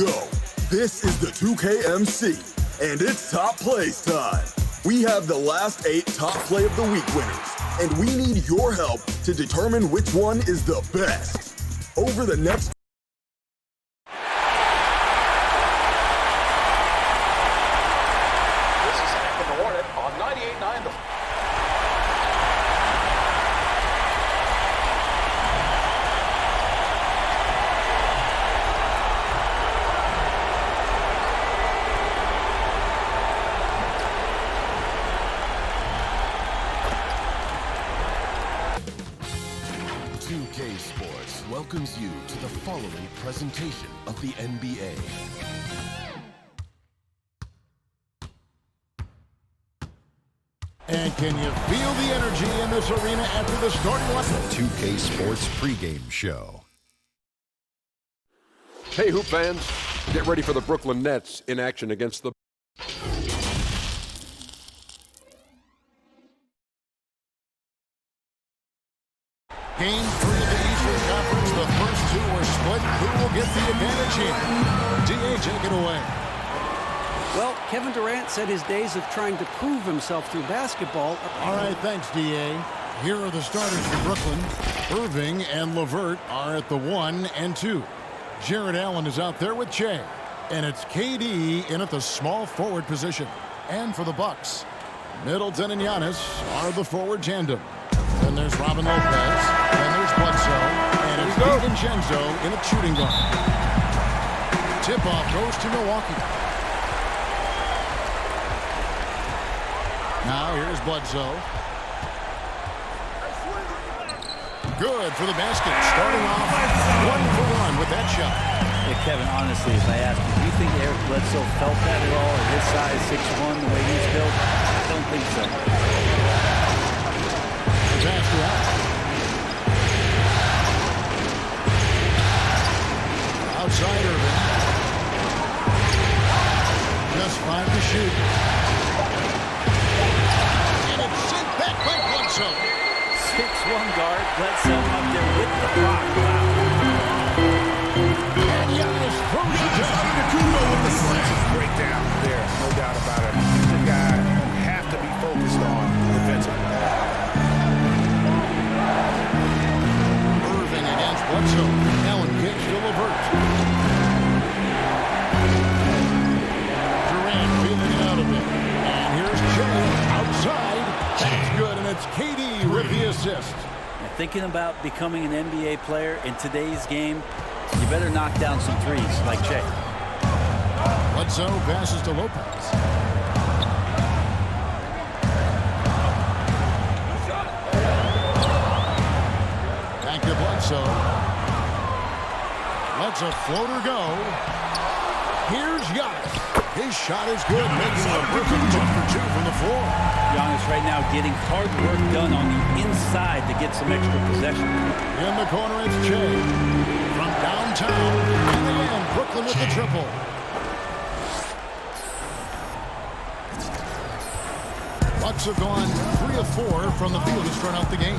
go. This is the 2KMC, and it's top plays time. We have the last 8 top play of the week winners, and we need your help to determine which one is the best. Over the next on 98.9 The Sports welcomes you to the following presentation of the NBA. And can you feel the energy in this arena after the starting line? The 2K Sports pregame show. Hey, Hoop fans, get ready for the Brooklyn Nets in action against the... Game 3 of the Eastern Conference. The first 2 are split. Who will get the advantage here? D.A., take it away. Well, Kevin Durant said his days of trying to prove himself through basketball. All right, thanks, D.A. Here are the starters for Brooklyn. Irving and LeVert are at the 1 and 2. Jared Allen is out there with Che. And it's KD in at the small forward position. And for the Bucks, Middleton and Giannis are the forward tandem. Then there's Robin Lopez. Then there's Bledsoe. And it's DiVincenzo in a shooting guard. Tip-off goes to Milwaukee. Now here's Bledsoe. Good for the basket. Starting off 1 for 1 with that shot. Yeah, Kevin, honestly, if I ask you, do you think Eric Bledsoe felt that at all at his size, 6'1", the way he's built? I don't think so. Disaster out. Outside Irving. Just 5 to shoot. And it's sent back by Bledsoe. 6'1" guard, Bledsoe up there with the block. Wow. And Giannis throws it down. with the slam. Breakdown there, no doubt about it. He's the guy you have to be focused on defensively. Irving against Bledsoe. Allen kicks to LeVert. Durant feeling it out of it. And here's Jay outside. That's good, and it's KD with the assist. Now, thinking about becoming an NBA player in today's game, you better knock down some threes like Jay. Bledsoe passes to Lopez. Back to Bledsoe. Lets a floater go. Here's Giannis. His shot is good, making a perfect 2 for 2 from the floor. Giannis right now getting hard work done on the inside to get some extra possession. In the corner, it's Che. From downtown, and again, Brooklyn with the triple. Bucks have gone 3 of 4 from the field to start out the game.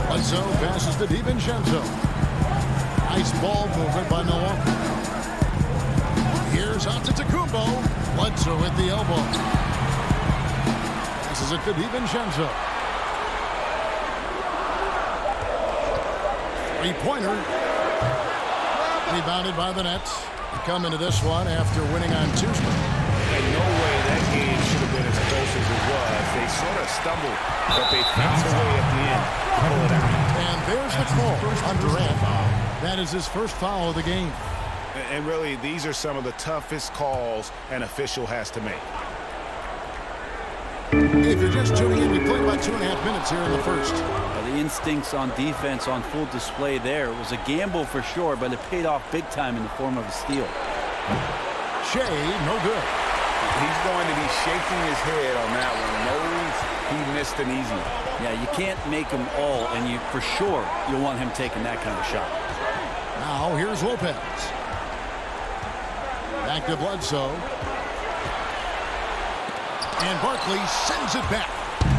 Bledsoe passes to DiVincenzo. Nice ball movement by Milwaukee. Here's Antetokounmpo. Bledsoe at the elbow. Passes it to DiVincenzo. 3-pointer. Rebounded by the Nets. They come into this one after winning on Tuesday. In no way that game should have been as close as it was. They sort of stumbled, but they found a way at the end to pull it out. And there's the call on Durant. That is his first foul of the game. And really, these are some of the toughest calls an official has to make. If you're just tuning in, we played about 2.5 minutes here in the first. Well, the instincts on defense on full display there. It was a gamble for sure, but it paid off big time in the form of a steal. Shea, no good. He's going to be shaking his head on that one. Knows he missed an easy one. Yeah, you can't make them all, and you for sure you'll want him taking that kind of shot. Now here's Lopez. Back to Bledsoe. And Barkley sends it back.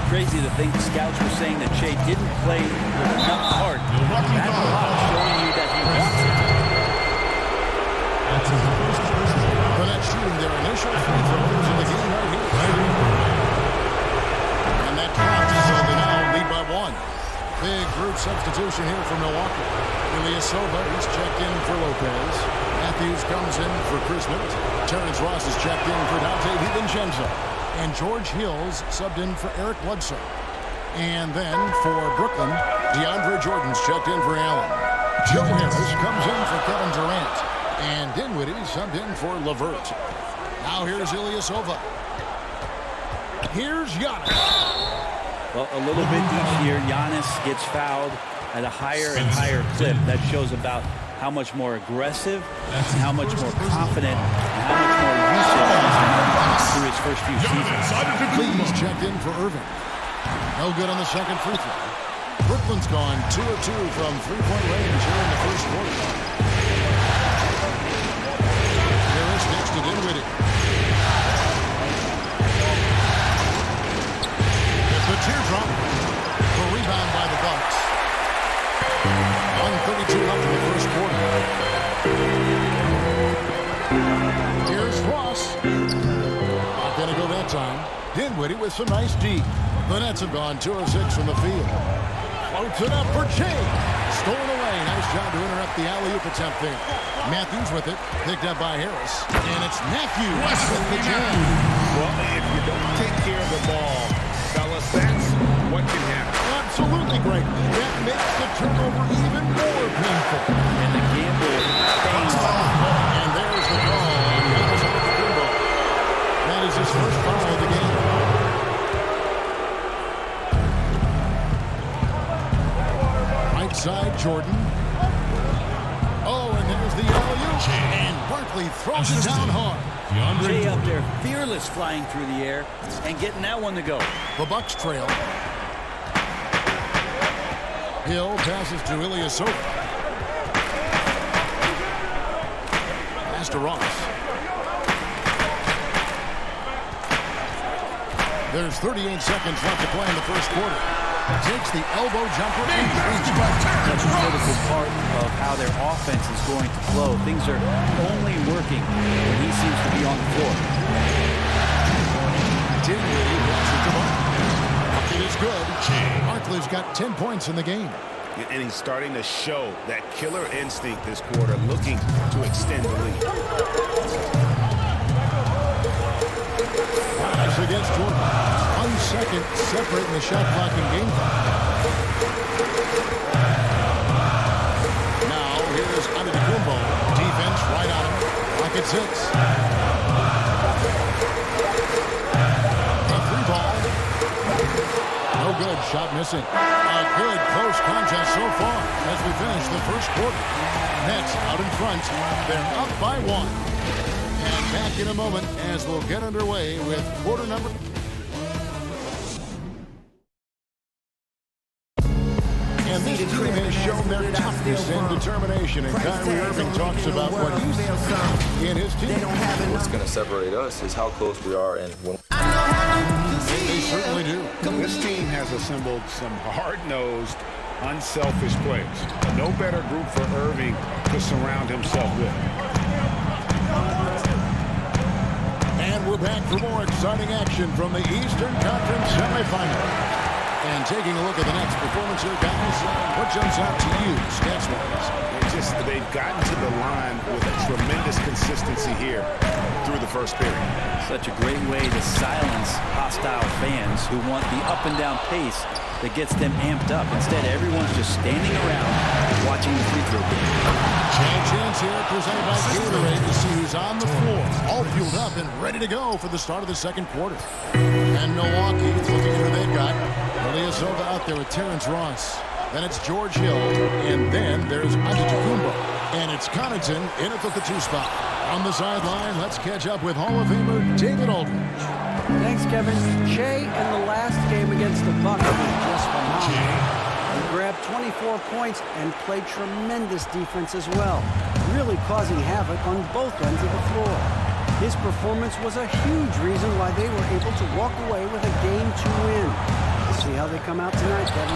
Crazy to think scouts were saying that Shea didn't play with enough heart. That block showing you that he wants it. That's his first shooting their initial free throws in the game right here. And that counts, so they now lead by 1. Big group substitution here for Milwaukee. Ilyasova, he's checked in for Lopez. Matthews comes in for Chris Middleton. Terrence Ross is checked in for Dante DiVincenzo. And George Hill's subbed in for Eric Bledsoe. And then for Brooklyn, DeAndre Jordan's checked in for Allen. Joe Harris comes in for Kevin Durant. And Dinwiddie subbed in for LeVert. Now here's Ilyasova. Here's Giannis. Well, a little bit each year, Giannis gets fouled at a higher and higher clip. That shows about how much more aggressive, and how much more confident, and how much more usage he's through his first few seasons. Please checked in for Irving. No good on the second free throw. Brooklyn's gone 2 of 2 from three-point range here in the first quarter. Harris next to Dinwiddie. It's a teardrop. A rebound by the Bucks. 1:32 left in the first quarter. Here's Ross. Not going to go that time. Dinwiddie with some nice D. The Nets have gone 2 of 6 from the field. Floats it up for Che. Stolen away. Nice job to interrupt the alley-oop attempt there. Matthews with it. Picked up by Harris. And it's Matthews with the jam. Well, if you don't take care of the ball, fellas, that's what can happen. Absolutely great. That makes the turnover even more painful. And the gamble pays off. And there's the call on Giannis Antetokounmpo. That is his first foul of the game. Right side, Jordan. Oh, and there's the alley-oop. And Barkley throws it down hard. Jay up there, fearless, flying through the air and getting that one to go. The Bucks trail. Hill passes to Ilyasova. Pass to Ross. There's 38 seconds left to play in the first quarter. Takes the elbow jumper and That's a critical part of how their offense is going to flow. Things are only working when he seems to be on the floor. Dinwiddie walks it to Barkley. It is good. Barkley's got 10 points in the game. And he's starting to show that killer instinct this quarter, looking to extend the lead. Pass against Jordan. 1 second separating the shot clock and game clock. Now here's Antetokounmpo. Defense right on him. Clock at 6. A 3-ball. No good. Shot missing. A good close contest so far as we finish the first quarter. Nets out in front. They're up by 1. And back in a moment as we'll get underway with quarter number. And this team has shown their toughness and determination. And Kyrie Irving talks about what he's in his team. What's going to separate us is how close we are and when. They certainly do. This team has assembled some hard-nosed, unselfish players. No better group for Irving to surround himself with. And we're back for more exciting action from the Eastern Conference semifinal. And taking a look at the next performance here, guys, what jumps out to you, stats-wise? They've gotten to the line with a tremendous consistency here through the first period. Such a great way to silence hostile fans who want the up-and-down pace that gets them amped up. Instead, everyone's just standing around watching the free throw game. Chance here presented by Gatorade to see who's on the floor, all fueled up and ready to go for the start of the second quarter. And Milwaukee, looking at who they've got. Ilyasova out there with Terrence Ross. Then it's George Hill, and then there's Antetokounmpo. And it's Connaughton in at the 2 spot. On the sideline, let's catch up with Hall of Famer David Aldridge. Thanks, Kevin. Shea in the last game against the Bucks was just phenomenal. He grabbed 24 points and played tremendous defense as well, really causing havoc on both ends of the floor. His performance was a huge reason why they were able to walk away with a Game 2 win. We'll see how they come out tonight, Kevin.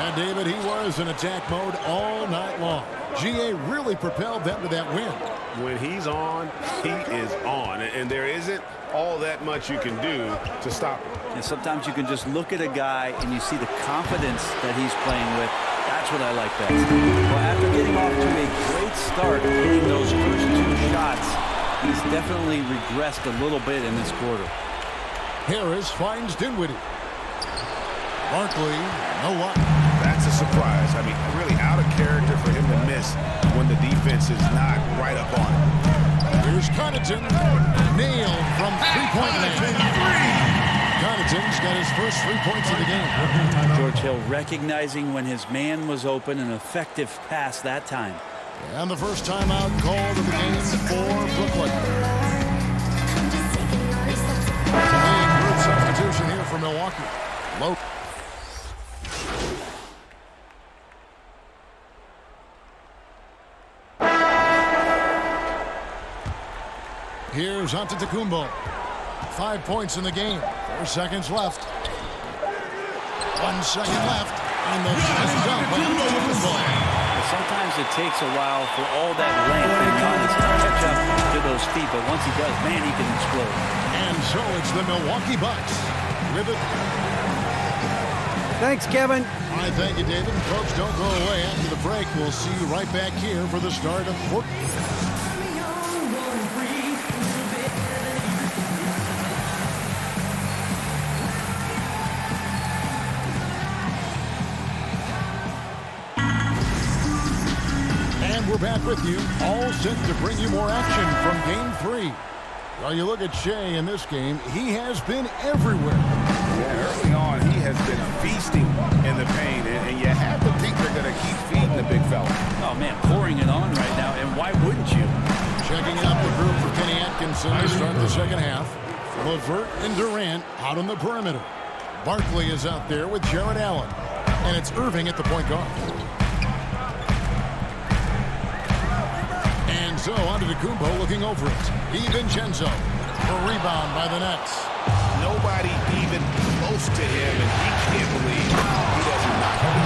Yeah, David, he was in attack mode all night long. GA really propelled them to that win. When he's on, he is on. And there isn't all that much you can do to stop him. And sometimes you can just look at a guy and you see the confidence that he's playing with. That's what I like best. Well, after getting off to a great start, hitting those first 2 shots, he's definitely regressed a little bit in this quarter. Harris finds Dinwiddie. Barkley, no luck. That's a surprise. I mean, really out of character for him to miss when the defense is not right up on him. Here's Connaughton. Nailed from three-point land. Connaughton's got his first 3 points of the game. George Hill recognizing when his man was open, an effective pass that time. And the first timeout called of the game for Brooklyn. Good substitution here for Milwaukee. Low. Here's Antetokounmpo. 5 points in the game. 4 seconds left. 1 second left. And the shot dunk by Antetokounmpo. Sometimes it takes a while for all that length and Giannis to catch up to those feet, but once he does, man, he can explode. And so it's the Milwaukee Bucks with it. Thanks, Kevin. All right, thank you, David. Folks, don't go away after the break. We'll see you right back here for the start of football. We're back with you, all set to bring you more action from Game 3. Well, you look at Shea in this game, he has been everywhere. Yeah, early on, he has been feasting in the paint, and you have to think they're going to keep feeding the big fella. Oh, man, pouring it on right now, and why wouldn't you? Checking out the group for Kenny Atkinson to start the second half. LeVert and Durant out on the perimeter. Barkley is out there with Jared Allen, and it's Irving at the point guard. So Antetokounmpo looking over it. DiVincenzo, a rebound by the Nets. Nobody even close to him, and he can't believe he doesn't knock him.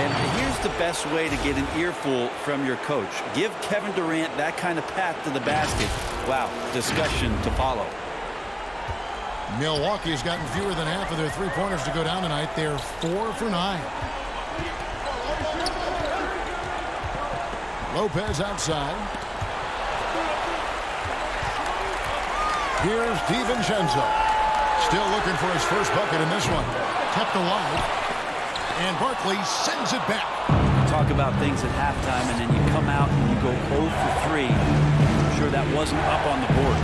And here's the best way to get an earful from your coach. Give Kevin Durant that kind of path to the basket. Wow, discussion to follow. Milwaukee has gotten fewer than half of their three-pointers to go down tonight. They're 4 for 9. Lopez outside. Here's DiVincenzo. Still looking for his first bucket in this one. Kept alive. And Barkley sends it back. Talk about things at halftime, and then you come out and you go 0 for 3. I'm sure that wasn't up on the board.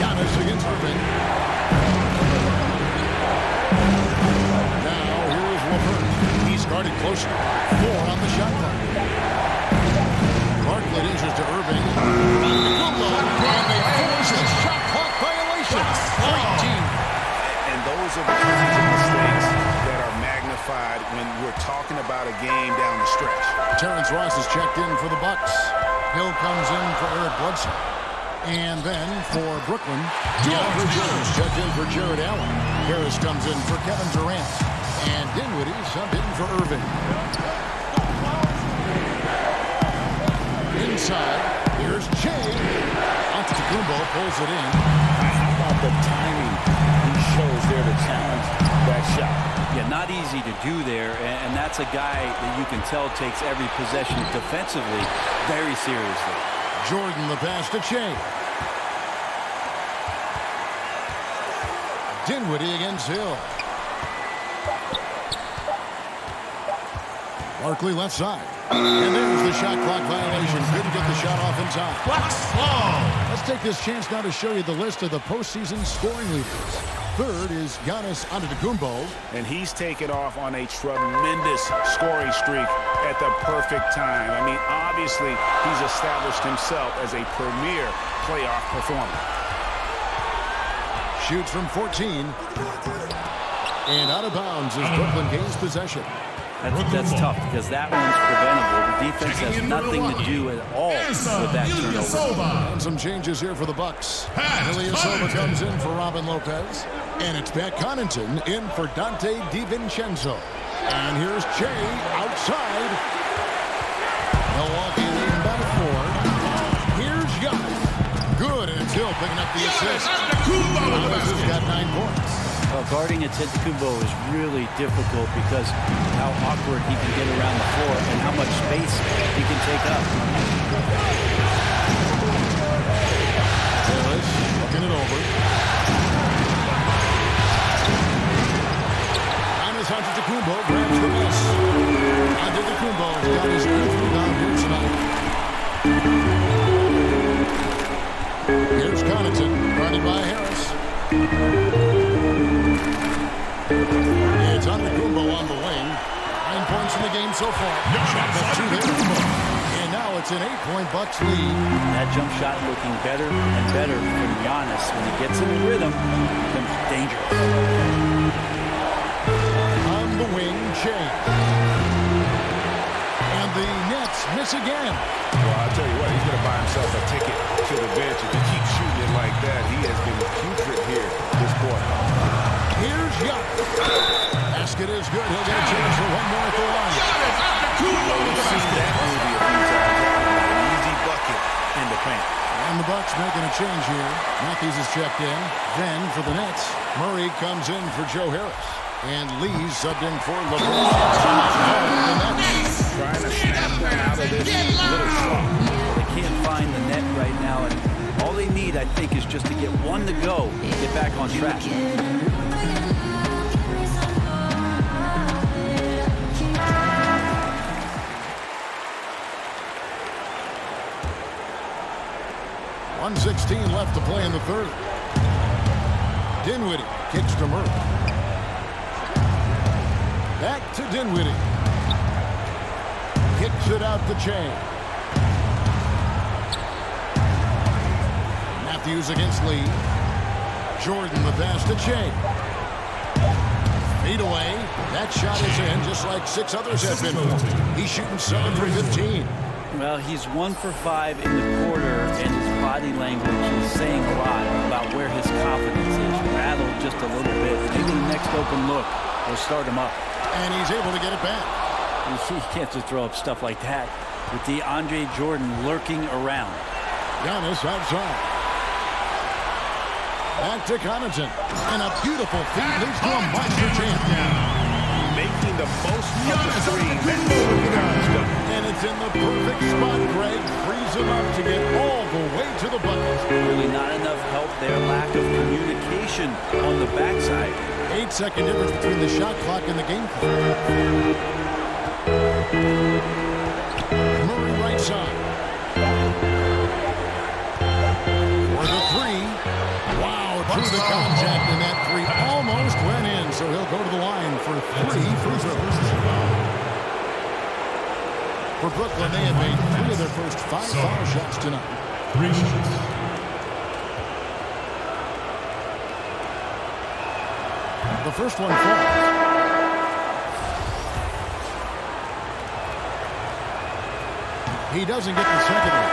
Giannis against Irving. Now here's LeVert. He's guarded closer. 4 on the shot clock. Barkley dishes to Irving. And they force a shot clock violation. Great team. And those are the kinds of mistakes that are magnified when we're talking about a game down the stretch. Terrence Ross is checked in for the Bucks. Hill comes in for Eric Bledsoe. And then for Brooklyn, DeAndre Jones checked in for Jared Allen. Harris comes in for Kevin Durant. And Dinwiddie subbed in for Irving. Inside, here's Shea. Antetokounmpo pulls it in. How about the timing he shows there to challenge that shot? Yeah, not easy to do there, and that's a guy that you can tell takes every possession defensively very seriously. Jordan the pass to Shea. Dinwiddie against Hill. Barkley left side. And there's the shot clock violation. Couldn't get the shot off in time. Let's take this chance now to show you the list of the postseason scoring leaders. Third is Giannis Antetokounmpo. And he's taken off on a tremendous scoring streak at the perfect time. I mean, obviously, he's established himself as a premier playoff performer. Shoots from 14. And out of bounds as Brooklyn gains possession. That's tough because that one's preventable. The defense has nothing to do at all with that turnover. And some changes here for the Bucks. Ilyasova comes in for Robin Lopez. And it's Pat Connaughton in for Dante DiVincenzo. And here's Shea outside. And it's Hill picking up the assist. Giannis has got 9 points. Well, guarding Antetokounmpo is really difficult because how awkward he can get around the floor and how much space he can take up. Harris looking it over. Giannis Antetokounmpo grabs the miss. Antetokounmpo's got his 8th rebound here tonight. Here's Connaughton, guarded by Harris. It's Antetokounmpo on the wing. 9 points in the game so far. And now it's an 8-point Bucks lead. That jump shot looking better and better from Giannis. When he gets in the rhythm, it becomes dangerous. On the wing, Shea. And the Nets miss again. Well, I'll tell you what, he's going to buy himself a ticket to the bench. If he keeps shooting it like that, he has been putrid here this quarter. Here's Giannis. Basket is good. He'll get a chance for one more at the line. We've seen that movie a few times. An easy bucket in the paint. And the Bucks making a change here. Matthews is checked in. Then for the Nets, Murray comes in for Joe Harris. And Lee's subbed in for LeBron. Trying to snap them out of this little slump. They can't find the net right now, and all they need, I think, is just to get one to go and get back on track. .116 left to play in the third. Dinwiddie kicks to Murray. Back to Dinwiddie. Kicks it out the chain. Matthews against Lee. Jordan the pass to Shea. Fade away. That shot is in just like 6 others have been. He's shooting 7 for 15. Well, he's 1 for 5 in the quarter, and his body language is saying a lot about where his confidence is. Rattled just a little bit. Maybe the next open look will start him up. And he's able to get it back. You see, he can't just throw up stuff like that with DeAndre Jordan lurking around. Giannis outside. Back to Connaughton. And a beautiful feed leads to a monster jam. Making the most of the screen. And it's in the perfect spot. Greg frees him up to get all the way to the bucket. Really not enough help there. Lack of communication on the backside. 8-second difference between the shot clock and the game clock. Murray right side. For the 3. Wow, through the contact, and that 3 almost went in, so he'll go to the line for 3 free throws. For Brooklyn, they have made 3 of their first 5 foul shots tonight. The first one falls. He doesn't get the second one.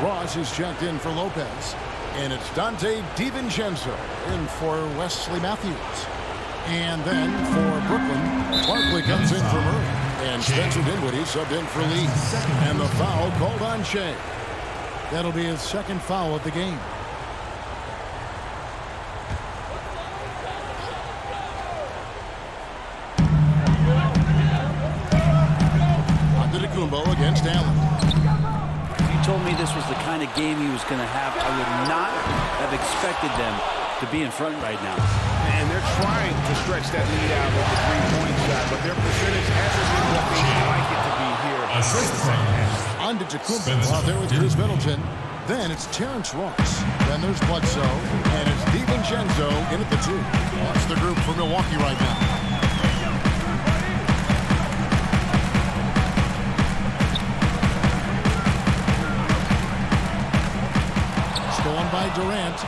Ross is checked in for Lopez. And it's Dante DiVincenzo in for Wesley Matthews. And then for Brooklyn, Barkley comes in for Murray. And Spencer Dinwiddie subbed in for Lee. And the foul called on Shea. That'll be his second foul of the game. Antetokounmpo against Allen. Told me this was the kind of game he was going to have. I would not have expected them to be in front right now. And they're trying to stretch that lead out with the 3-point shot, but their percentage hasn't been what they like it to be here. Antetokounmpo. There was Chris Middleton. Then it's Terrence Ross. Then there's Bledsoe. And it's DiVincenzo in at the 2. That's the group for Milwaukee right now. Stolen by Durant.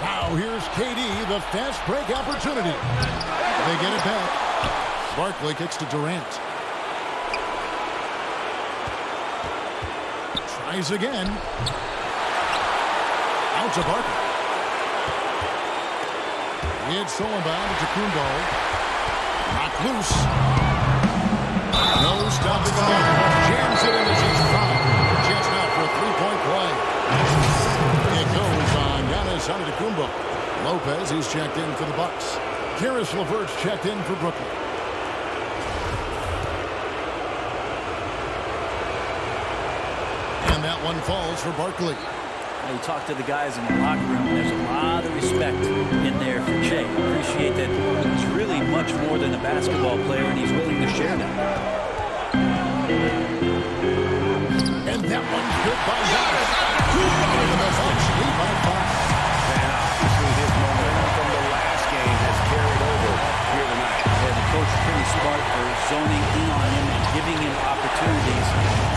Now here's KD, the fast break opportunity. They get it back. Barkley kicks to Durant. Tries again. Out to Barkley. It's stolen by Antetokounmpo. Knocked loose. Karis LeVert's checked in for Brooklyn. And that one falls for Barkley. You talk to the guys in the locker room, and there's a lot of respect in there for Shea. Appreciate that he's really much more than a basketball player, and he's willing to share that. And that one's good by Giannis. The Bucks lead by 5. And obviously his momentum from the last game has carried over here tonight. Yeah, the coach is pretty smart for zoning in on him and giving him opportunities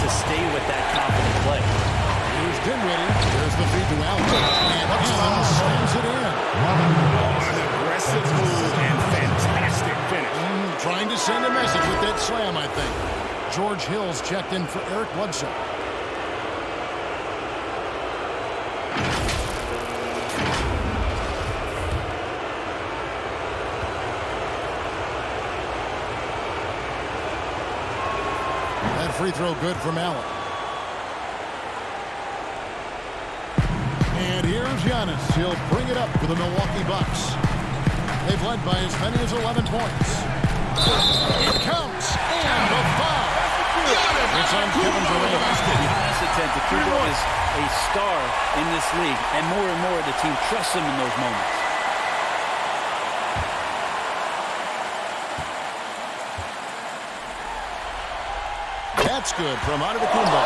to stay with that confident play. Here's Dinwiddie. There's the feed to Allen. And Allen slams it in. An aggressive move and fantastic finish. Trying to send a message with that slam, I think. George Hill's checked in for Eric Bledsoe. That free throw good from Allen. And here's Giannis. He'll bring it up for the Milwaukee Bucks. They've led by as many as 11 points. It counts. And the foul. It's on Kevin Durant. Giannis Antetokounmpo is a star in this league, and more the team trusts him in those moments. That's good from Antetokounmpo.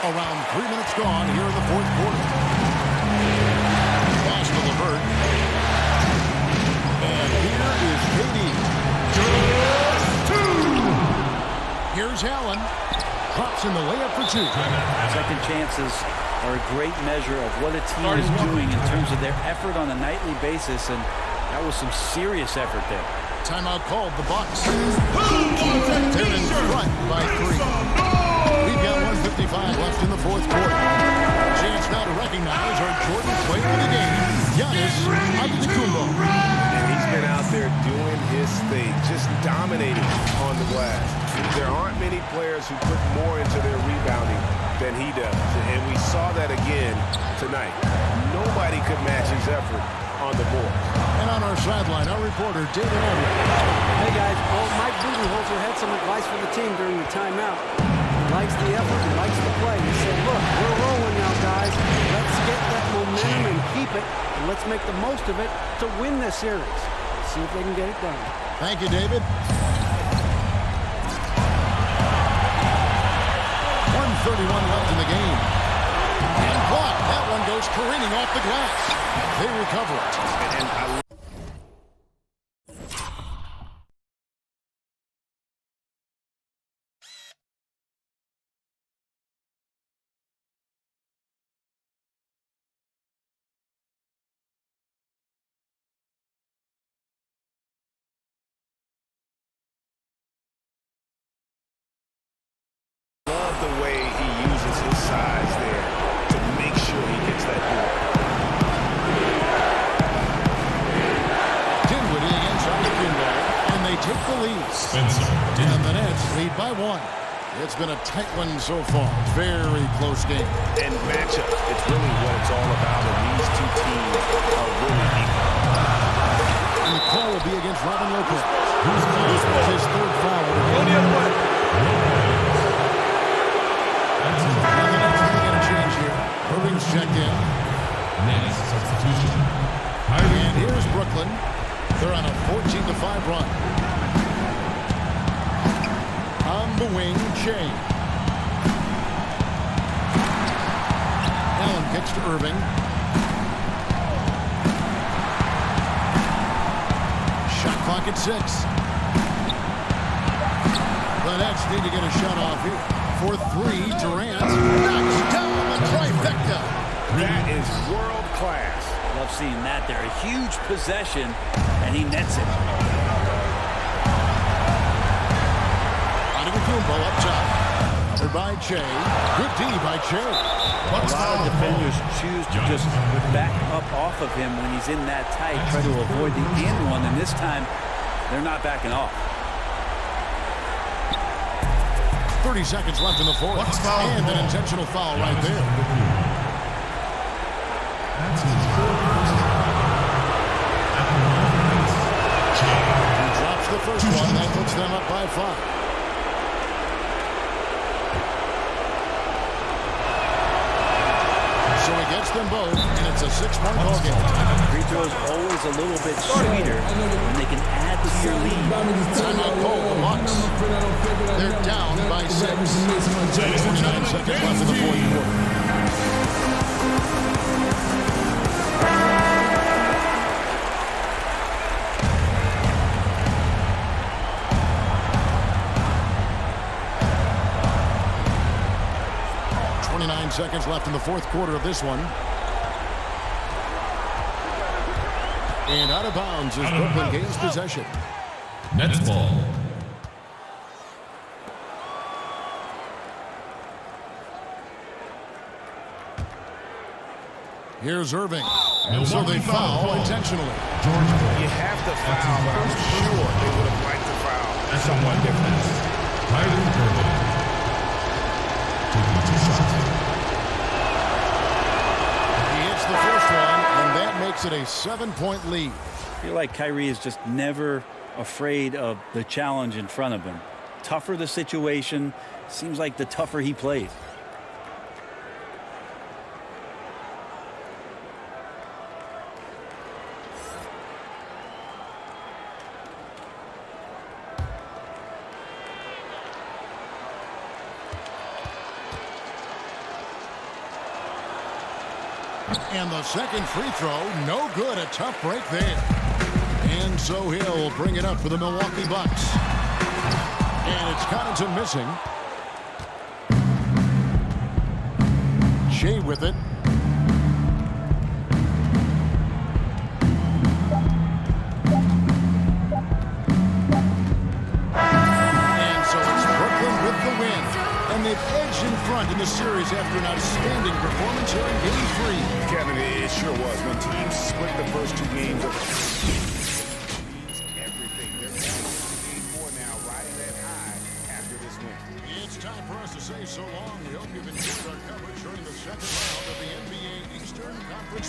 Around 3 minutes gone here in the fourth quarter. Pass to LeVert. And here is KD. Here's Allen. Drops in the layup for 2. Second chances are a great measure of what a team is doing in terms of their effort on a nightly basis, and that was some serious effort there. Timeout called the Bucks. They're in front by 3. We've got 1:55 left in the fourth quarter. Chance now to recognize our Jordan player of the game, Giannis Antetokounmpo. And he's been out there doing his thing, just dominating on the glass. There aren't many players who put more into their rebounding than he does, and we saw that again tonight. Nobody could match his effort on the board. And on our sideline, our reporter, David Edwards. Hey, guys. Well, Mike Budenholzer had some advice for the team during the timeout. He likes the effort. He likes the play. He said, look, we're rolling now, guys. Let's get that momentum and keep it, and let's make the most of it to win this series. Let's see if they can get it done. Thank you, David. 1:31 left in the game. And blocked. That one goes careening off the glass. They recover it. And love the way he uses his size there to make sure he gets that ball. Dinwiddie against Antetokounmpo, and they take the lead. And the Nets lead by 1. It's been a tight one so far. Very close game. And matchup, it's really what it's all about, and these two teams are really equal. And the call will be against Robin Lopez. This was his 3rd foul. And the Nets going to get a change here. Irving's checked in. Next substitution. And here's Brooklyn. They're on a 14-5 run. On the wing, Shea. Allen kicks to Irving. Shot clock at 6. The Nets need to get a shot off here. For 3, Durant knocks down the trifecta. That is world class. Love seeing that there. A huge possession, and he nets it. Antetokounmpo up top. Covered by Shea. Good D by Shea. A lot of defenders choose to just back up off of him when he's in that tight, try to avoid the and one, and this time they're not backing off. 30 seconds left in the fourth. And an intentional foul right there. That's his 4th personal foul. first one. That puts them up by 5. So he gets them both, and it's a 6-point ball game. Free throws always a little bit sweeter when they can add to your lead. Timeout call, the Bucks. They're down by 6. 29 seconds left in the fourth quarter. Seconds left in the fourth quarter of this one. And out of bounds as Brooklyn gains possession. Nets ball. Here's Irving. And so they foul intentionally. You have to foul, but I'm sure they would have liked to foul someone different. Kyrie Irving. Taking 2 shots. The first one, and that makes it a 7-point lead. I feel like Kyrie is just never afraid of the challenge in front of him. Tougher the situation, seems like the tougher he plays. And the second free throw, no good. A tough break there. And so he'll bring it up for the Milwaukee Bucks. And it's Connaughton missing. Shea with it. And so it's Brooklyn with the win. And they've edged in front in the series after an outstanding performance here in Game 3. Kevin, it sure was. When teams split the first 2 games of everything, they're back in Game 4 now, riding that high after this win. It's time for us to say so long. We hope you've enjoyed our coverage during the second round of the NBA Eastern Conference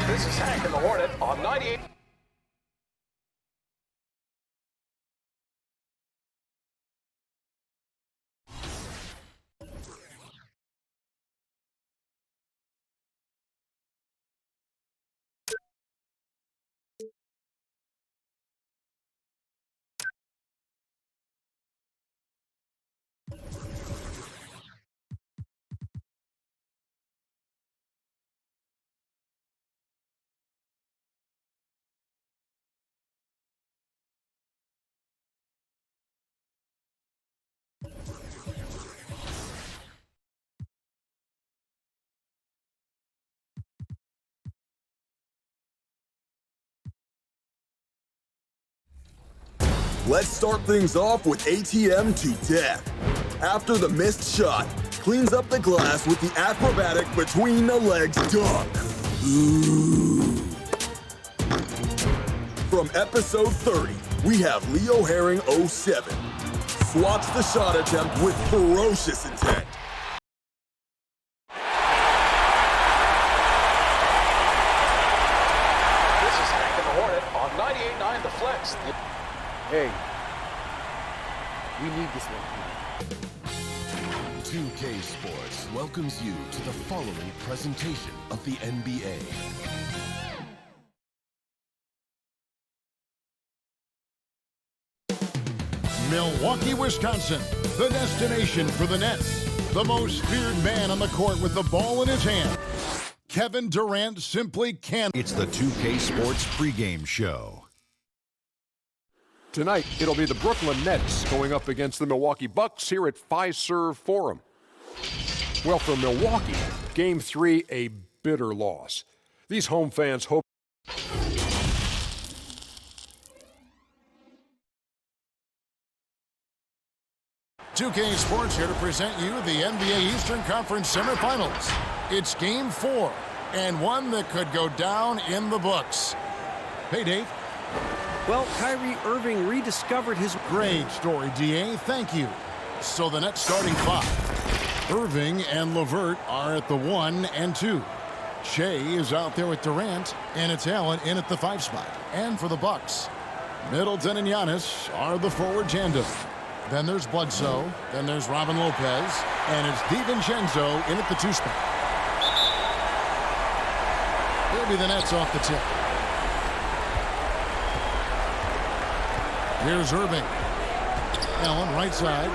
This is Hank and the Hornet on 98. Let's start things off with ATM to death. After the missed shot, cleans up the glass with the acrobatic between the legs dunk. Ooh. From episode 30, we have Leo Herring 07. Swats the shot attempt with ferocious intent. This is Hank and the Hornet on 98.9 The Flex. Hey, we need this one. 2K Sports welcomes you to the following presentation of the NBA. Milwaukee, Wisconsin, the destination for the Nets. The most feared man on the court with the ball in his hand. Kevin Durant simply can't. It's the 2K Sports pregame show. Tonight, it'll be the Brooklyn Nets going up against the Milwaukee Bucks here at Fiserv Forum. Well, for Milwaukee, Game 3, a bitter loss. These home fans hope. "2K Sports" here to present you the NBA Eastern Conference semifinals. It's Game 4. and one that could go down in the books. Hey, Dave. Well, Kyrie Irving rediscovered his... Great story, DA. Thank you. So the Nets starting five. Irving and LeVert are at the 1 and 2. Shea is out there with Durant, and it's Allen in at the 5 spot. And for the Bucks, Middleton and Giannis are the forward tandem. Then there's Bledsoe, then there's Robin Lopez, and it's DiVincenzo in at the 2 spot. He'll be the Nets off the tip. Here's Irving. Allen right side.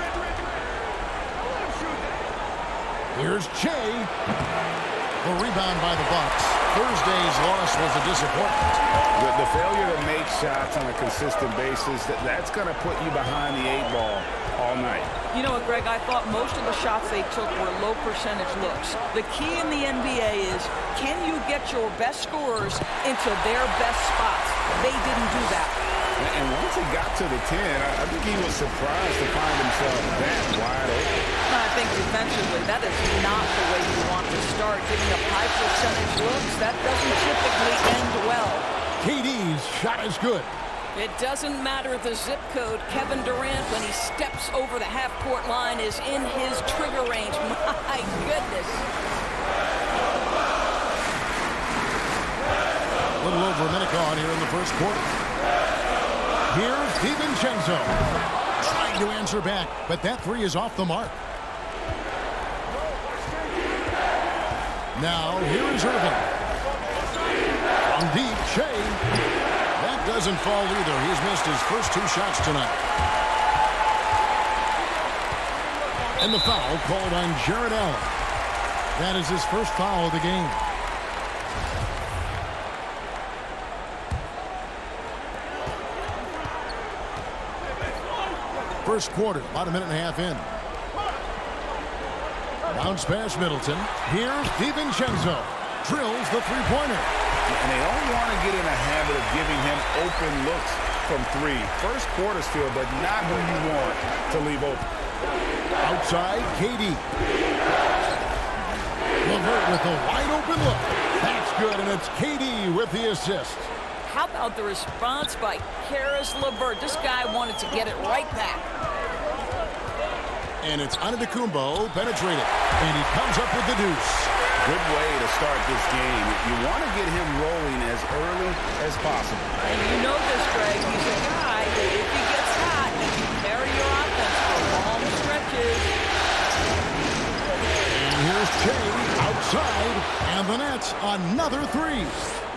Here's Shea. The rebound by the Bucks. Thursday's loss was a disappointment. The failure to make shots on a consistent basis, that's going to put you behind the 8 ball all night. You know what, Greg? I thought most of the shots they took were low percentage looks. The key in the NBA is, can you get your best scorers into their best spots? They didn't do that. And once he got to the 10, I think he was surprised to find himself that wide open. I think defensively, that is not the way you want to start. Giving up high percentage looks, that doesn't typically end well. KD's shot is good. It doesn't matter the zip code. Kevin Durant, when he steps over the half-court line, is in his trigger range. My goodness. A little over a minute gone here in the first quarter. Here's DiVincenzo. Trying to answer back, but that 3 is off the mark. Now, here is Irving. From deep, Shea. That doesn't fall either. He's missed his first 2 shots tonight. And the foul called on Jared Allen. That is his first foul of the game. First quarter, about a minute and a half in. Bounce pass Middleton. Here's DiVincenzo. Drills the 3-pointer. And they don't want to get in a habit of giving him open looks from 3. First quarter still, but not who you want to leave open. Outside, KD. LeVert with a wide open look. That's good, and it's KD with the assist. How about the response by Karis LeVert? This guy wanted to get it right back. And it's Antetokounmpo penetrated, and he comes up with the deuce. Good way to start this game. You want to get him rolling as early as possible. And you know this, Greg. He's a guy that if he gets hot, he can carry your offense for long stretches. And here's Shea outside, and the Nets another 3.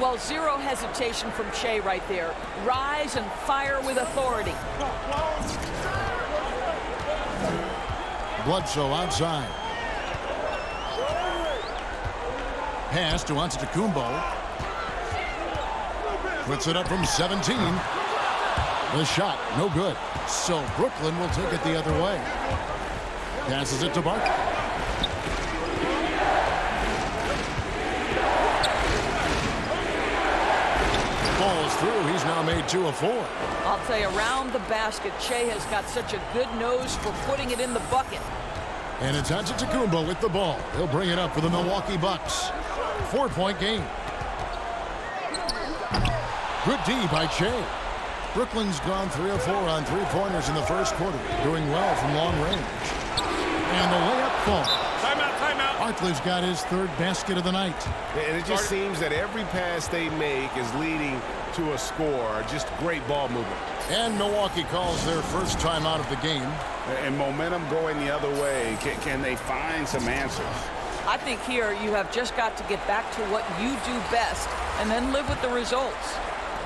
Well, zero hesitation from Shea right there. Rise and fire with authority. Bledsoe outside. Pass to Antetokounmpo. Puts it up from 17. The shot, no good. So Brooklyn will take it the other way. Passes it to Barkley. Falls through. He's now made 2 of 4. I'll tell you, around the basket, Shea has got such a good nose for putting it in the bucket. And it's Antetokounmpo with the ball. He'll bring it up for the Milwaukee Bucks. 4-point game. Good D by Shea. Brooklyn's gone 3 of 4 on 3-pointers in the first quarter, doing well from long range. And the layup falls. Timeout, timeout. Barkley's got his 3rd basket of the night. And it just seems that every pass they make is leading to a score. Just great ball movement. And Milwaukee calls their first timeout of the game. And momentum going the other way. Can they find some answers? I think here you have just got to get back to what you do best and then live with the results.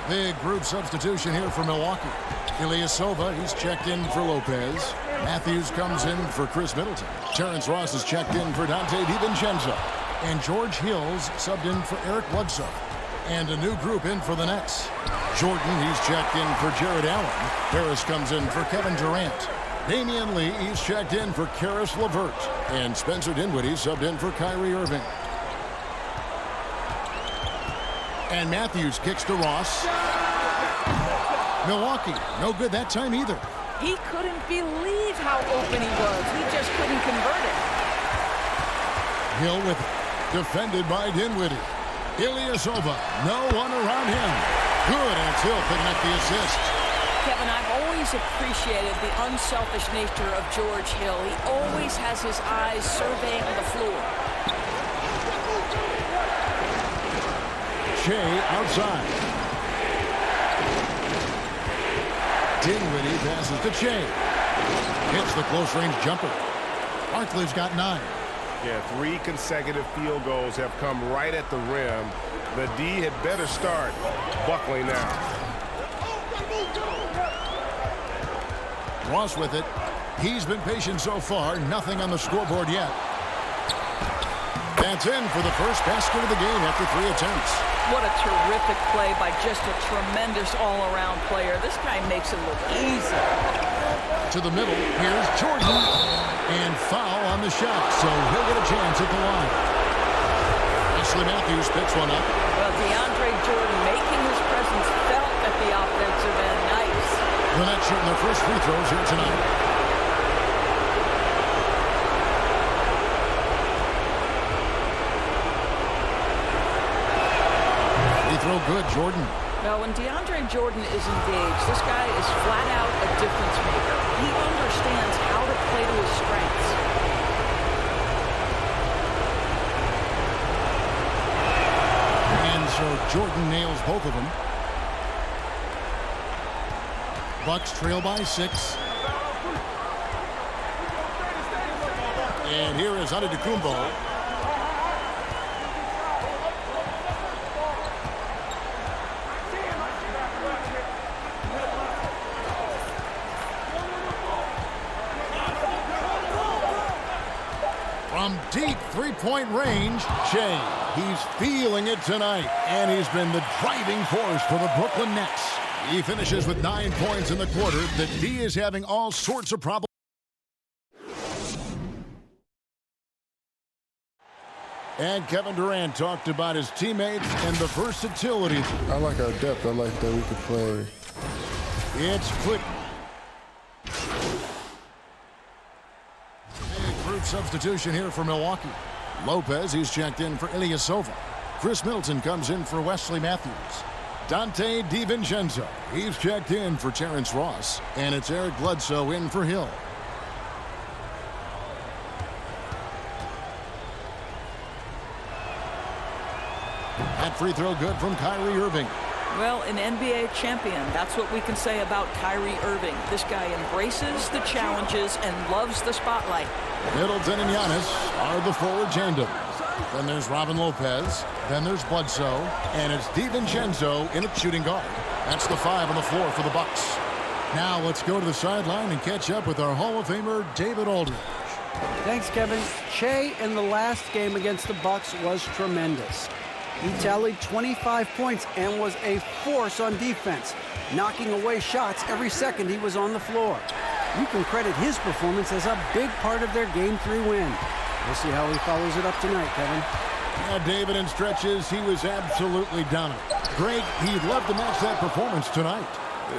Big group substitution here for Milwaukee. Ilyasova, he's checked in for Lopez. Matthews comes in for Chris Middleton. Terrence Ross is checked in for Dante DiVincenzo. And George Hill's subbed in for Eric Bledsoe. And a new group in for the Nets. Jordan, he's checked in for Jared Allen. Harris comes in for Kevin Durant. Damian Lee, he's checked in for Karis LeVert. And Spencer Dinwiddie subbed in for Kyrie Irving. And Matthews kicks to Ross. Milwaukee, no good that time either. He couldn't believe how open he was. He just couldn't convert it. Hill with defended by Dinwiddie. Ilyasova, no one around him. Good, and it's Hill picking up the assist. Kevin, I've always appreciated the unselfish nature of George Hill. He always has his eyes surveying the floor. Shea outside. Dinwiddie passes to Shea. Hits the close-range jumper. Barkley's got 9. Yeah, 3 consecutive field goals have come right at the rim. The D had better start buckling now. Ross with it. He's been patient so far. Nothing on the scoreboard yet. That's in for the first basket of the game after 3 attempts. What a terrific play by just a tremendous all-around player. This guy makes it look easy. To the middle. Here's Jordan. And foul on the shot, so he'll get a chance at the line. Wesley Matthews picks one up. Well, DeAndre Jordan making his presence felt at the offensive end. Nice. The Nets shooting their first free throws here tonight. Free throw good, Jordan. Now, when DeAndre Jordan is engaged, this guy is flat out a difference maker. He understands how to play to his strengths. And so Jordan nails both of them. Bucks trail by 6. And here is Antetokounmpo. From deep three-point range, Shea. He's feeling it tonight, and he's been the driving force for the Brooklyn Nets. He finishes with 9 points in the quarter. The D is having all sorts of problems. And Kevin Durant talked about his teammates and the versatility. I like our depth. I like that we can play. It's quick. Substitution here for Milwaukee. Lopez, he's checked in for Ilyasova. Chris Middleton comes in for Wesley Matthews. Dante DiVincenzo, he's checked in for Terrence Ross. And it's Eric Bledsoe in for Hill. That free throw good from Kyrie Irving. Well, an NBA champion, that's what we can say about Kyrie Irving. This guy embraces the challenges and loves the spotlight. Middleton and Giannis are the forward tandem. Then there's Robin Lopez. Then there's Bledsoe. And it's DiVincenzo in at shooting guard. That's the 5 on the floor for the Bucks. Now let's go to the sideline and catch up with our Hall of Famer, David Aldridge. Thanks, Kevin. Shea in the last game against the Bucks was tremendous. He tallied 25 points and was a force on defense, knocking away shots every second he was on the floor. You can credit his performance as a big part of their Game 3 win. We'll see how he follows it up tonight, Kevin. Yeah, David, in stretches, he was absolutely dominant. Greg, he'd love to match that performance tonight.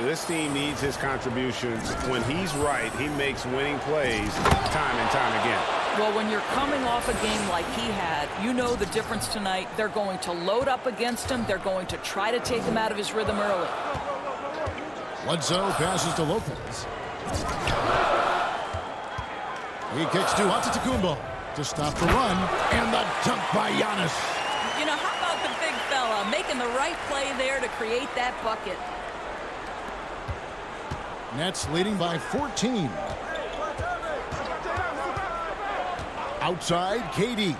This team needs his contributions. When he's right, he makes winning plays time and time again. Well, when you're coming off a game like he had, you know the difference tonight. They're going to load up against him. They're going to try to take him out of his rhythm early. Bledsoe passes to Lopez. He kicks to Antetokounmpo to stop the run, and the dunk by Giannis. You know, how about the big fella making the right play there to create that bucket? Nets leading by 14. Outside, KD.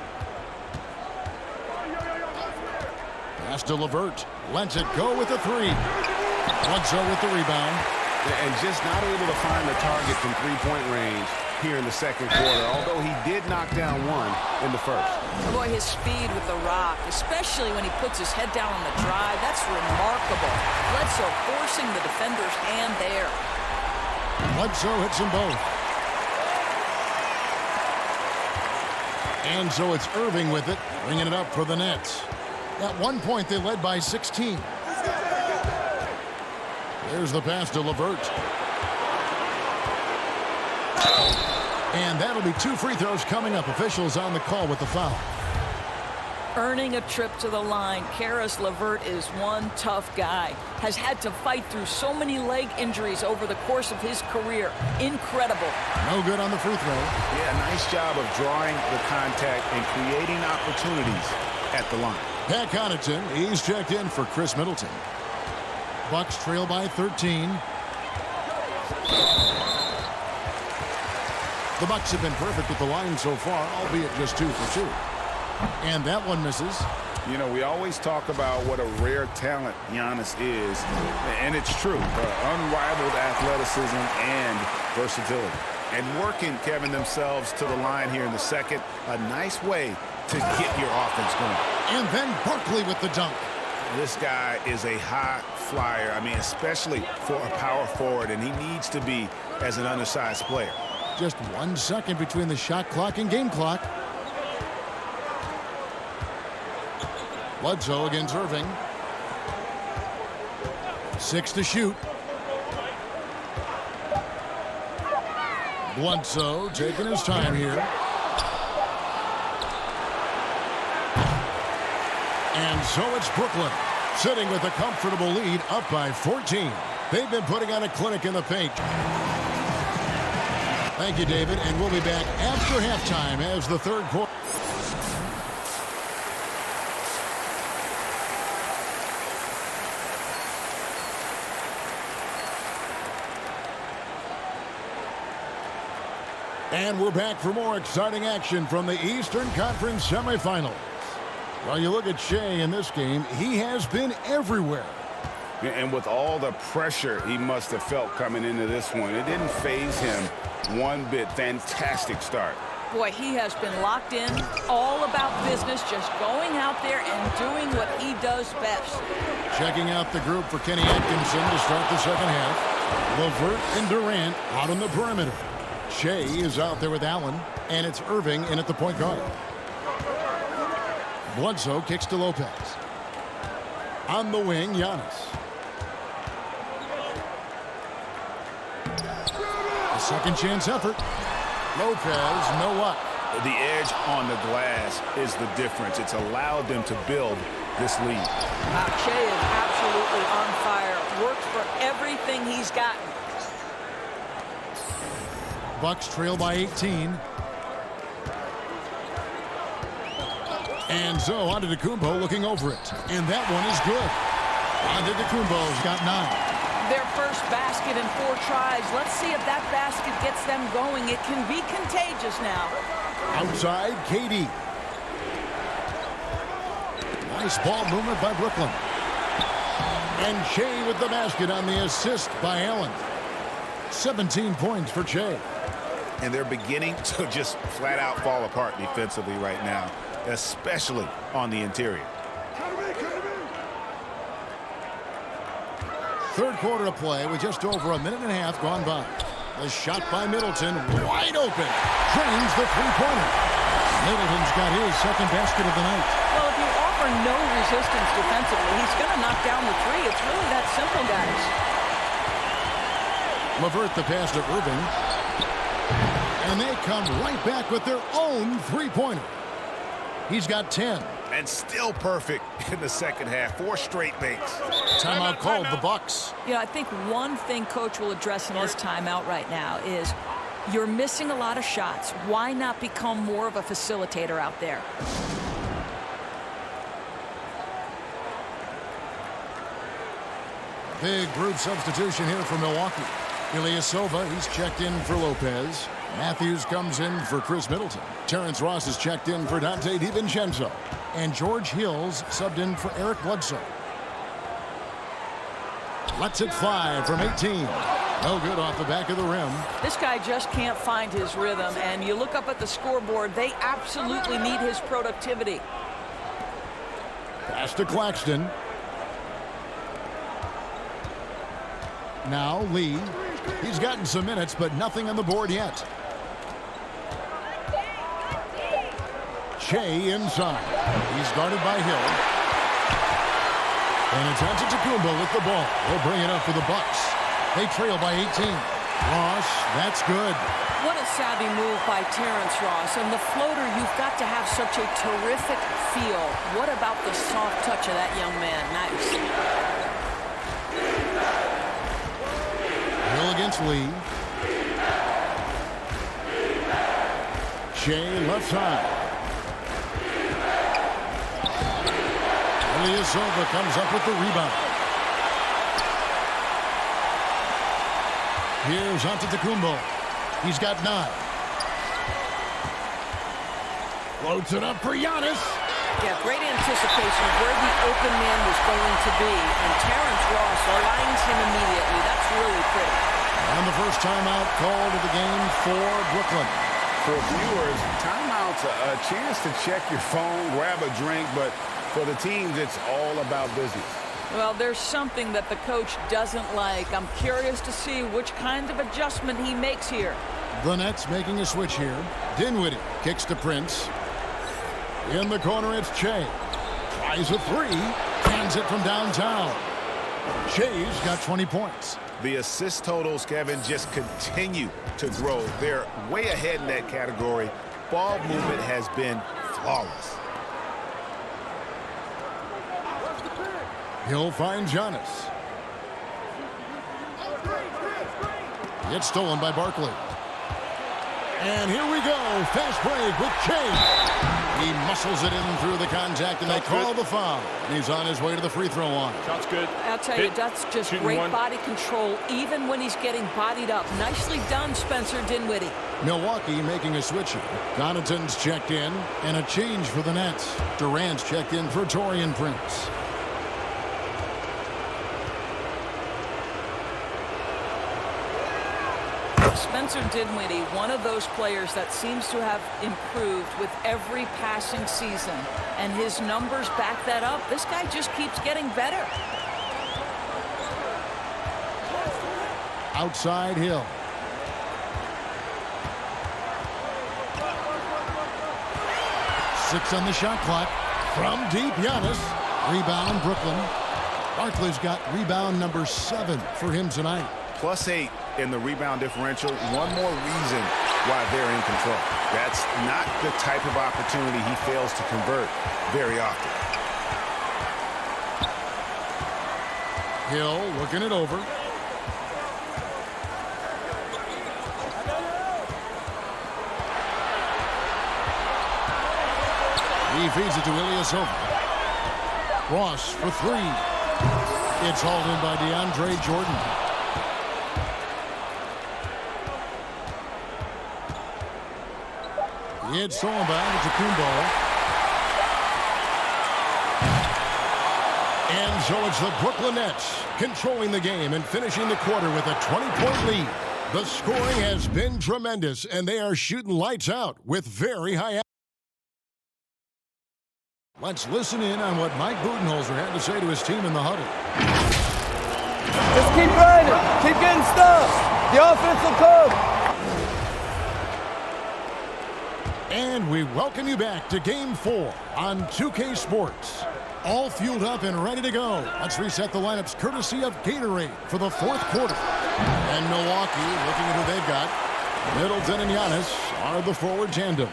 Pass to LeVert. Lets it go with a 3. Bledsoe with the rebound. And just not able to find the target from three-point range here in the second quarter, although he did knock down one in the first. Boy, his speed with the rock, especially when he puts his head down on the drive, that's remarkable. Bledsoe forcing the defender's hand there. Bledsoe hits them both. And so it's Irving with it, bringing it up for the Nets. At one point, they led by 16. There's the pass to LeVert. And that'll be 2 free throws coming up. Officials on the call with the foul. earning a trip to the line. Karis LeVert is one tough guy. Has had to fight through so many leg injuries over the course of his career. Incredible. No good on the free throw. Yeah, nice job of drawing the contact and creating opportunities at the line. Pat Connaughton, he's checked in for Chris Middleton. Bucks trail by 13. The Bucks have been perfect with the line so far, albeit just 2 for 2. And that one misses. You know, we always talk about what a rare talent Giannis is, and it's true. Unrivaled athleticism and versatility. And working, Kevin, themselves to the line here in the second, a nice way to get your offense going. And then Barkley with the dunk. This guy is a high flyer. I mean, especially for a power forward, and he needs to be as an undersized player. Just 1 second between the shot clock and game clock. Bledsoe against Irving. 6 to shoot. Bledsoe taking his time here. And so it's Brooklyn sitting with a comfortable lead, up by 14. They've been putting on a clinic in the paint. Thank you, David, and we'll be back after halftime as the third quarter. And we're back for more exciting action from the Eastern Conference semifinals. Well, you look at Shea in this game, he has been everywhere. And with all the pressure he must have felt coming into this one, it didn't faze him one bit. Fantastic start. Boy, he has been locked in, all about business, just going out there and doing what he does best. Checking out the group for Kenny Atkinson to start the second half. LeVert and Durant out on the perimeter. Shea is out there with Allen, and it's Irving in at the point guard. Bledsoe kicks to Lopez. On the wing, Giannis. A second chance effort. Lopez, no luck. The edge on the glass is the difference. It's allowed them to build this lead. Shea is absolutely on fire. Works for everything he's gotten. Bucks trail by 18. And so Antetokounmpo looking over it. And that one is good. Antetokounmpo's got 9. Their first basket in 4 tries. Let's see if that basket gets them going. It can be contagious now. Outside, KD. Nice ball movement by Brooklyn. And Shea with the basket on the assist by Allen. 17 points for Shea. And they're beginning to just flat out fall apart defensively right now, especially on the interior. Third quarter of play with just over a minute and a half gone by. The shot by Middleton, wide open. Drains the three-pointer. Middleton's got his second basket of the night. Well, if you offer no resistance defensively, he's going to knock down the three. It's really that simple, guys. LeVert the pass to Irving. And they come right back with their own three-pointer. He's got 10. And still perfect in the second half. 4 straight makes. Timeout called the Bucks. Yeah, I think one thing Coach will address in this timeout right now is you're missing a lot of shots. Why not become more of a facilitator out there? Big group substitution here for Milwaukee. Ilyasova, he's checked in for Lopez. Matthews comes in for Chris Middleton. Terrence Ross is checked in for Dante DiVincenzo. And George Hill's subbed in for Eric Bledsoe. Lets it fly from 18. No good off the back of the rim. This guy just can't find his rhythm. And you look up at the scoreboard, they absolutely need his productivity. Pass to Claxton. Now Lee. He's gotten some minutes, but nothing on the board yet. Shea inside. He's guarded by Hill. And it's Antetokounmpo with the ball. He'll bring it up for the Bucks. They trail by 18. Ross, that's good. What a savvy move by Terrence Ross. And the floater, you've got to have such a terrific feel. What about the soft touch of that young man? Nice. Hill against Lee. Shea left side. Ilyasova comes up with the rebound. Here's Antetokounmpo. He's got 9. Floats it up for Giannis. Yeah, great anticipation of where the open man was going to be. And Terrence Ross lines him immediately. That's really pretty. And the first timeout called of the game for Brooklyn. For viewers, timeout's a chance to check your phone, grab a drink, but for the teams, it's all about business. Well, there's something that the coach doesn't like. I'm curious to see which kind of adjustment he makes here. The Nets making a switch here. Dinwiddie kicks to Prince. In the corner, it's Shea. Tries a 3. Hands it from downtown. Shea's got 20 points. The assist totals, Kevin, just continue to grow. They're way ahead in that category. Ball movement has been flawless. He'll find Giannis. It's stolen by Barkley. And here we go. Fast break with Shea. He muscles it in through the contact, and they call the foul. And he's on his way to the free throw line. Shot's good. I'll tell you, that's just great body control, even when he's getting bodied up. Nicely done, Spencer Dinwiddie. Milwaukee making a switch here. Connaughton's checked in, and a change for the Nets. Durant's checked in for Taurean Prince. Spencer Dinwiddie, one of those players that seems to have improved with every passing season. And his numbers back that up. This guy just keeps getting better. Outside Hill. Six on the shot clock. From deep, Giannis. Rebound, Brooklyn. Barkley's got rebound number 7 for him tonight. +8 in the rebound differential. One more reason why they're in control. That's not the type of opportunity he fails to convert very often. Hill looking it over. He feeds it to Ilyasova. Ross for 3. It's hauled in by DeAndre Jordan. It's stolen by Antetokounmpo. And so it's the Brooklyn Nets controlling the game and finishing the quarter with a 20-point lead. The scoring has been tremendous, and they are shooting lights out with very high. Let's listen in on what Mike Budenholzer had to say to his team in the huddle. Just keep running. Keep getting stuff. The offense will come. And we welcome you back to Game 4 on 2K Sports. All fueled up and ready to go. Let's reset the lineups courtesy of Gatorade for the 4th quarter. And Milwaukee, looking at who they've got. Middleton and Giannis are the forward tandem.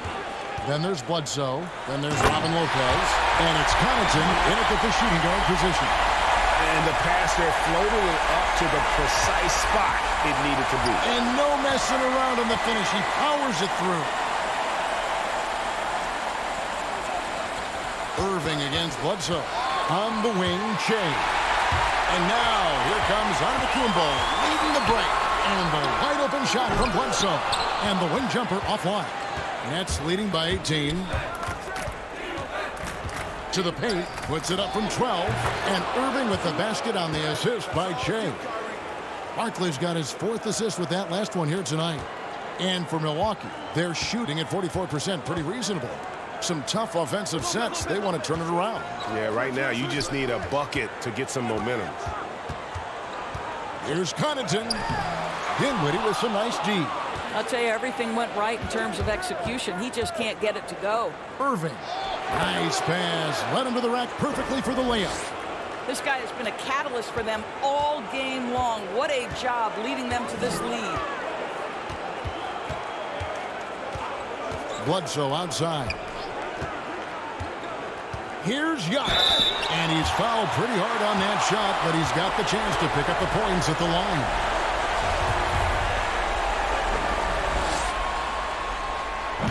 Then there's Bledsoe. Then there's Robin Lopez. And it's Connaughton in at the shooting guard position. And the passer floated it up to the precise spot it needed to be. And no messing around on the finish. He powers it through. Irving against Bledsoe. On the wing, Shea. And now, here comes Antetokounmpo leading the break. And the wide open shot from Bledsoe. And the wing jumper offline. Nets leading by 18. To the paint, puts it up from 12. And Irving with the basket on the assist by Shea. Barkley's got his 4th assist with that last one here tonight. And for Milwaukee, they're shooting at 44%, pretty reasonable. Some tough offensive sets. They want to turn it around. Yeah, right now you just need a bucket to get some momentum. Here's Connaughton. Dinwiddie with some nice D. I'll tell you, everything went right in terms of execution. He just can't get it to go. Irving. Nice pass. Led him to the rack perfectly for the layup. This guy has been a catalyst for them all game long. What a job leading them to this lead. Bledsoe outside. Here's Giannis. And he's fouled pretty hard on that shot, but he's got the chance to pick up the points at the line.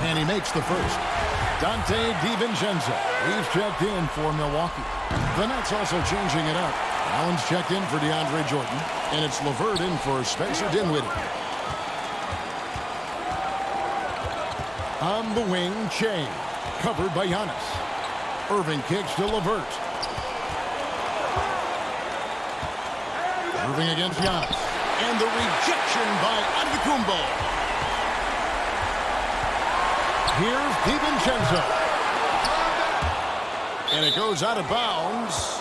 And he makes the first. Dante DiVincenzo. He's checked in for Milwaukee. The Nets also changing it up. Allen's checked in for DeAndre Jordan. And it's LeVert in for Spencer Dinwiddie. On the wing, Che. Covered by Giannis. Irving kicks to LeVert. Irving against Giannis. And the rejection by Antetokounmpo. Here's DiVincenzo. And it goes out of bounds.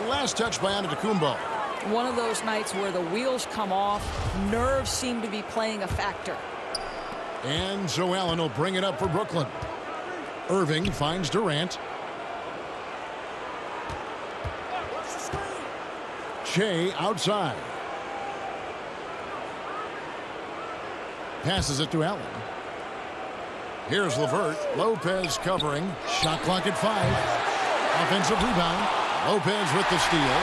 Last touch by Antetokounmpo. One of those nights where the wheels come off, nerves seem to be playing a factor. And so Allen will bring it up for Brooklyn. Irving finds Durant. Che outside. Passes it to Allen. Here's LeVert. Lopez covering. Shot clock at 5. Offensive rebound. Lopez with the steal.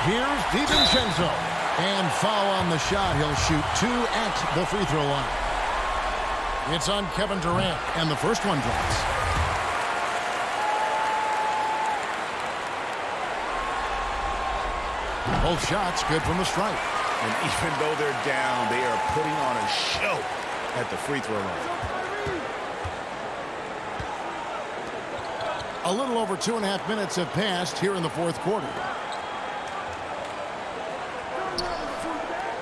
Here's DiVincenzo. And foul on the shot. He'll shoot 2 at the free throw line. It's on Kevin Durant. And the first one drops. Both shots good from the stripe. And even though they're down, they are putting on a show at the free throw line. A little over 2.5 minutes have passed here in the fourth quarter.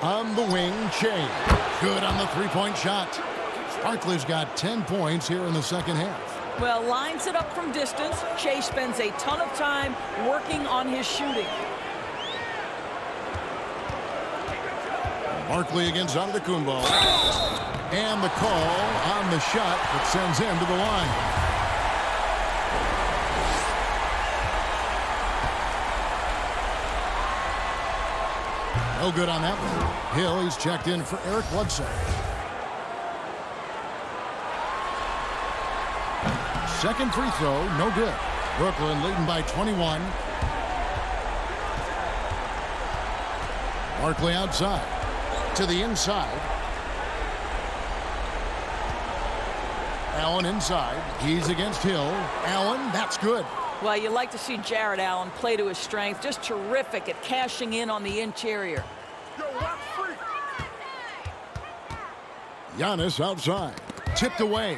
On the wing, Che. Good on the three-point shot. Barkley's got 10 points here in the second half. Well, lines it up from distance. Che spends a ton of time working on his shooting. Barkley against Antetokounmpo. And the call on the shot that sends him to the line. No good on that one. Hill, he's checked in for Eric Bledsoe. Second free throw, no good. Brooklyn leading by 21. Barkley outside. To the inside. Allen inside. He's against Hill. Allen, that's good. Well, you like to see Jared Allen play to his strength. Just terrific at cashing in on the interior. Giannis outside. Tipped away.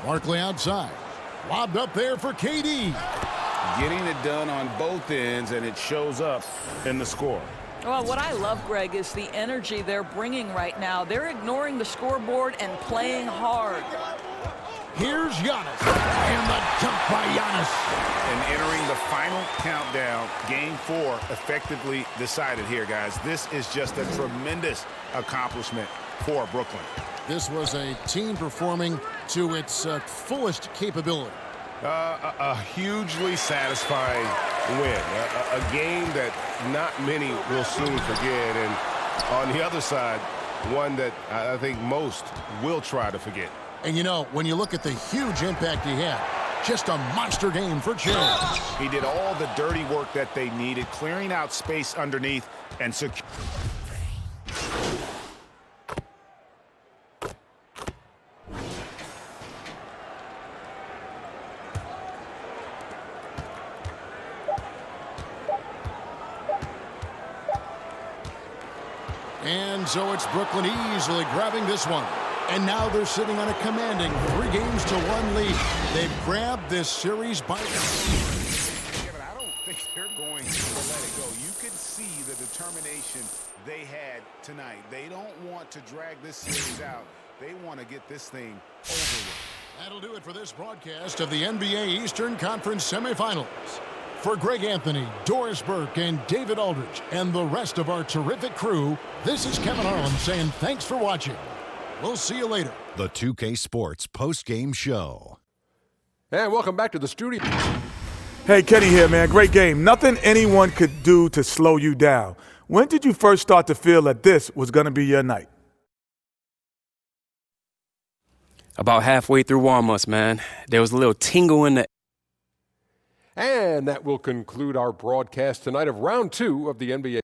Barkley outside. Lobbed up there for KD. Getting it done on both ends, and it shows up in the score. Well, what I love, Greg, is the energy they're bringing right now. They're ignoring the scoreboard and playing hard. Here's Giannis. And the jump by Giannis. And entering the final countdown, Game 4 effectively decided here, guys. This is just a tremendous accomplishment for Brooklyn. This was a team performing to its fullest capability. A hugely satisfying win. A game that not many will soon forget. And on the other side, one that I think most will try to forget. And, you know, when you look at the huge impact he had, just a monster game for Che. He did all the dirty work that they needed, clearing out space underneath and secure. And so it's Brooklyn easily grabbing this one. And now they're sitting on a commanding 3-1 lead. They've grabbed this series by... Yeah, but I don't think they're going to let it go. You could see the determination they had tonight. They don't want to drag this series out. They want to get this thing over with. That'll do it for this broadcast of the NBA Eastern Conference semifinals. For Greg Anthony, Doris Burke, and David Aldridge, and the rest of our terrific crew, this is Kevin Harlan saying thanks for watching. We'll see you later. The 2K Sports post-game show. And welcome back to the studio. Hey, Kenny here, man. Great game. Nothing anyone could do to slow you down. When did you first start to feel that this was going to be your night? About halfway through warm-ups, man. There was a little tingle in the... And that will conclude our broadcast tonight of round 2 of the NBA.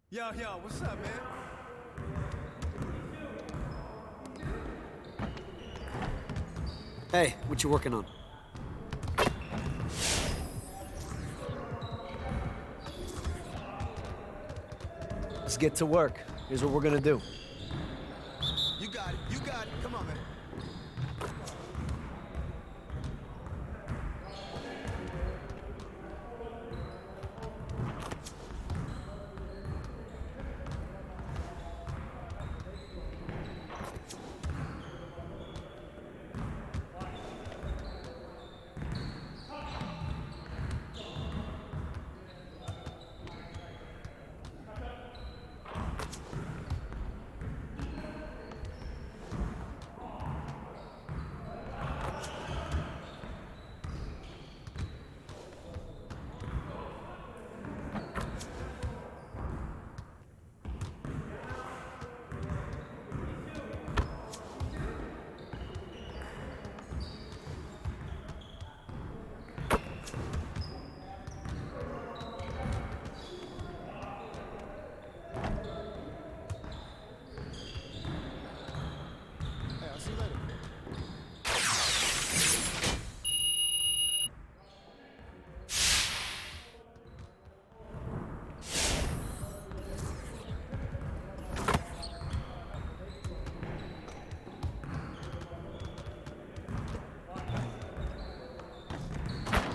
Yo, what's up, man? Hey, what you working on? Let's get to work. Here's what we're gonna do. You got it. Come on, man.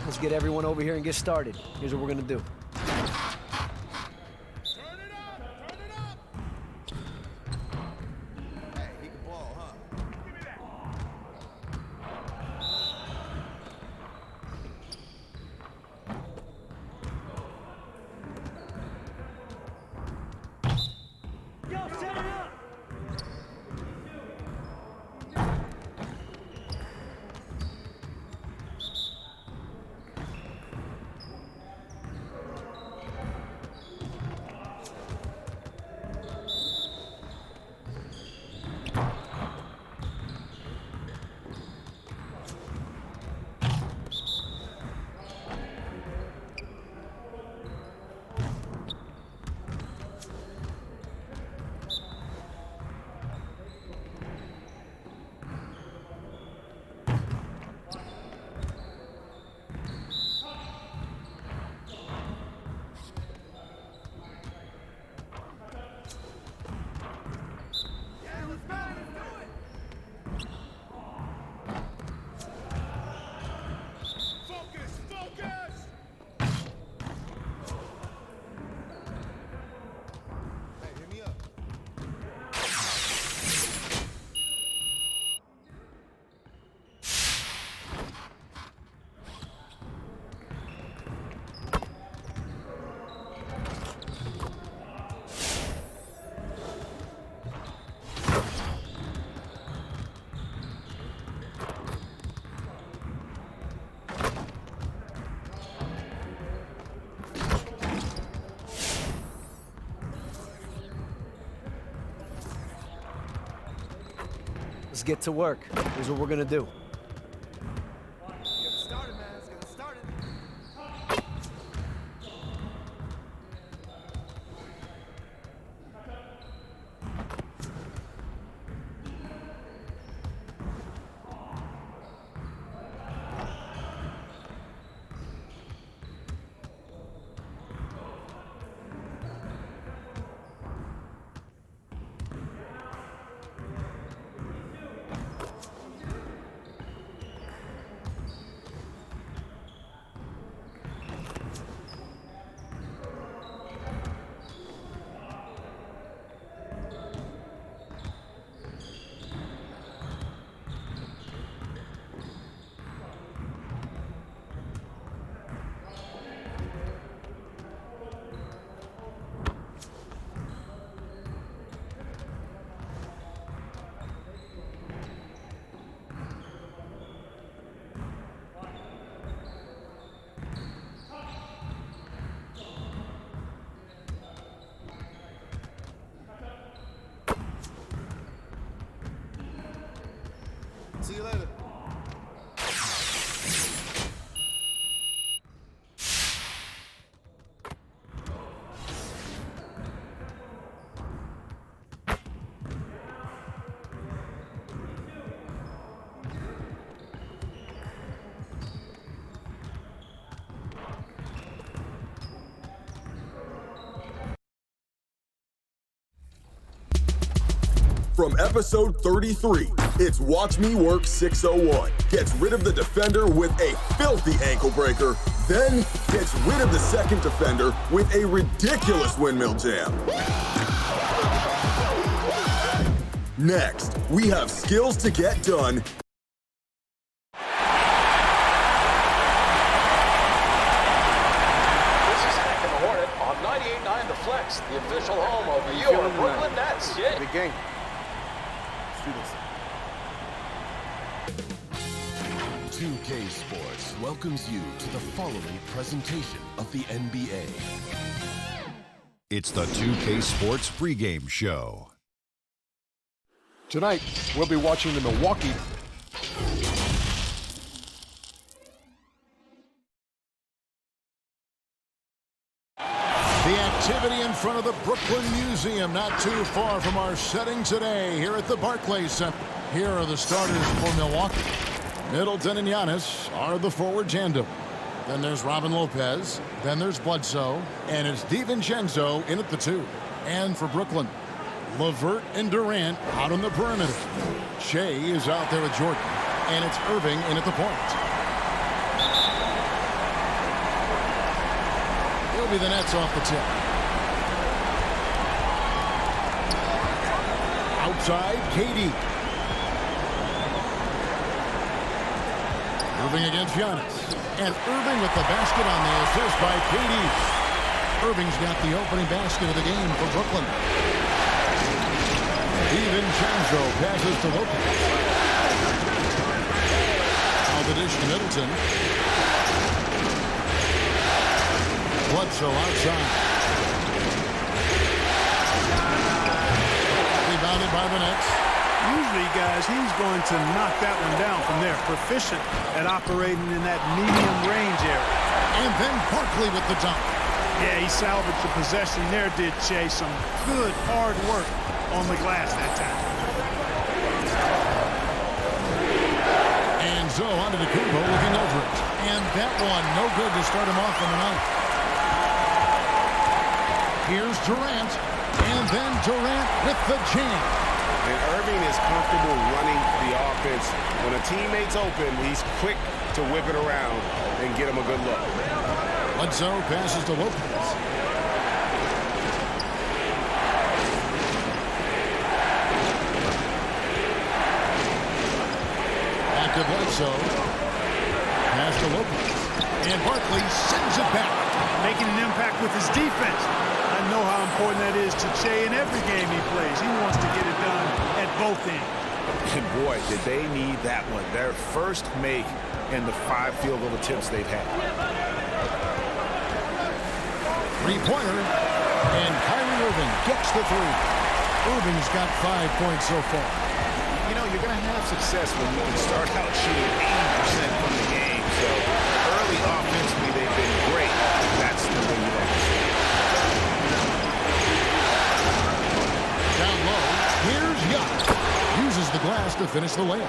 Let's get everyone over here and get started. Here's what we're gonna do. Let's get to work. Here's what we're going to do. See you later. From episode 33, it's Watch Me Work 601. Gets rid of the defender with a filthy ankle breaker, then gets rid of the second defender with a ridiculous windmill jam. Next, we have skills to get done. This is Hack and the Hornet on 98.9 The Flex, the official home of your Brooklyn Nets. Yeah. Big game. 2K Sports welcomes you to the following presentation of the NBA. It's the 2K Sports pregame show. Tonight, we'll be watching the Milwaukee. The activity in front of the Brooklyn Museum, not too far from our setting today here at the Barclays Center. Here are the starters for Milwaukee. Middleton and Giannis are the forward tandem. Then there's Robin Lopez. Then there's Bledsoe. And it's DiVincenzo in at the 2. And for Brooklyn, LeVert and Durant out on the perimeter. Shea is out there with Jordan. And it's Irving in at the point. It'll be the Nets off the tip. Outside, KD. Irving against Giannis. And Irving with the basket on the assist by KD. Irving's got the opening basket of the game for Brooklyn. DiVincenzo passes to Lopez. Now the dish to Middleton. Bledsoe outside. Rebounded by the Nets. Usually, guys, he's going to knock that one down from there. Proficient at operating in that medium range area. And then Barkley with the dunk. Yeah, he salvaged the possession there, did Shea. Some good, hard work on the glass that time. And Zoe onto the Kubo looking over it. And that one, no good to start him off on the night. Here's Durant. And then Durant with the jam. And Irving is comfortable running the offense. When a teammate's open, he's quick to whip it around and get him a good look. Bledsoe passes to Lopez. Back to Bledsoe. Pass to Lopez. And Barkley sends it back. Making an impact with his defense. I know how important that is to Shea in every game he plays. He wants to get it done at both ends. And boy, did they need that one. Their first make in the 5 field goal attempts they've had. Three-pointer. And Kyrie Irving gets the 3. Irving's got 5 points so far. You know, you're going to have success when you can start out shooting 80% from the game. So early offensively, they've been great. That's the way you like to see it. Down low, here's Giannis. Uses the glass to finish the layup.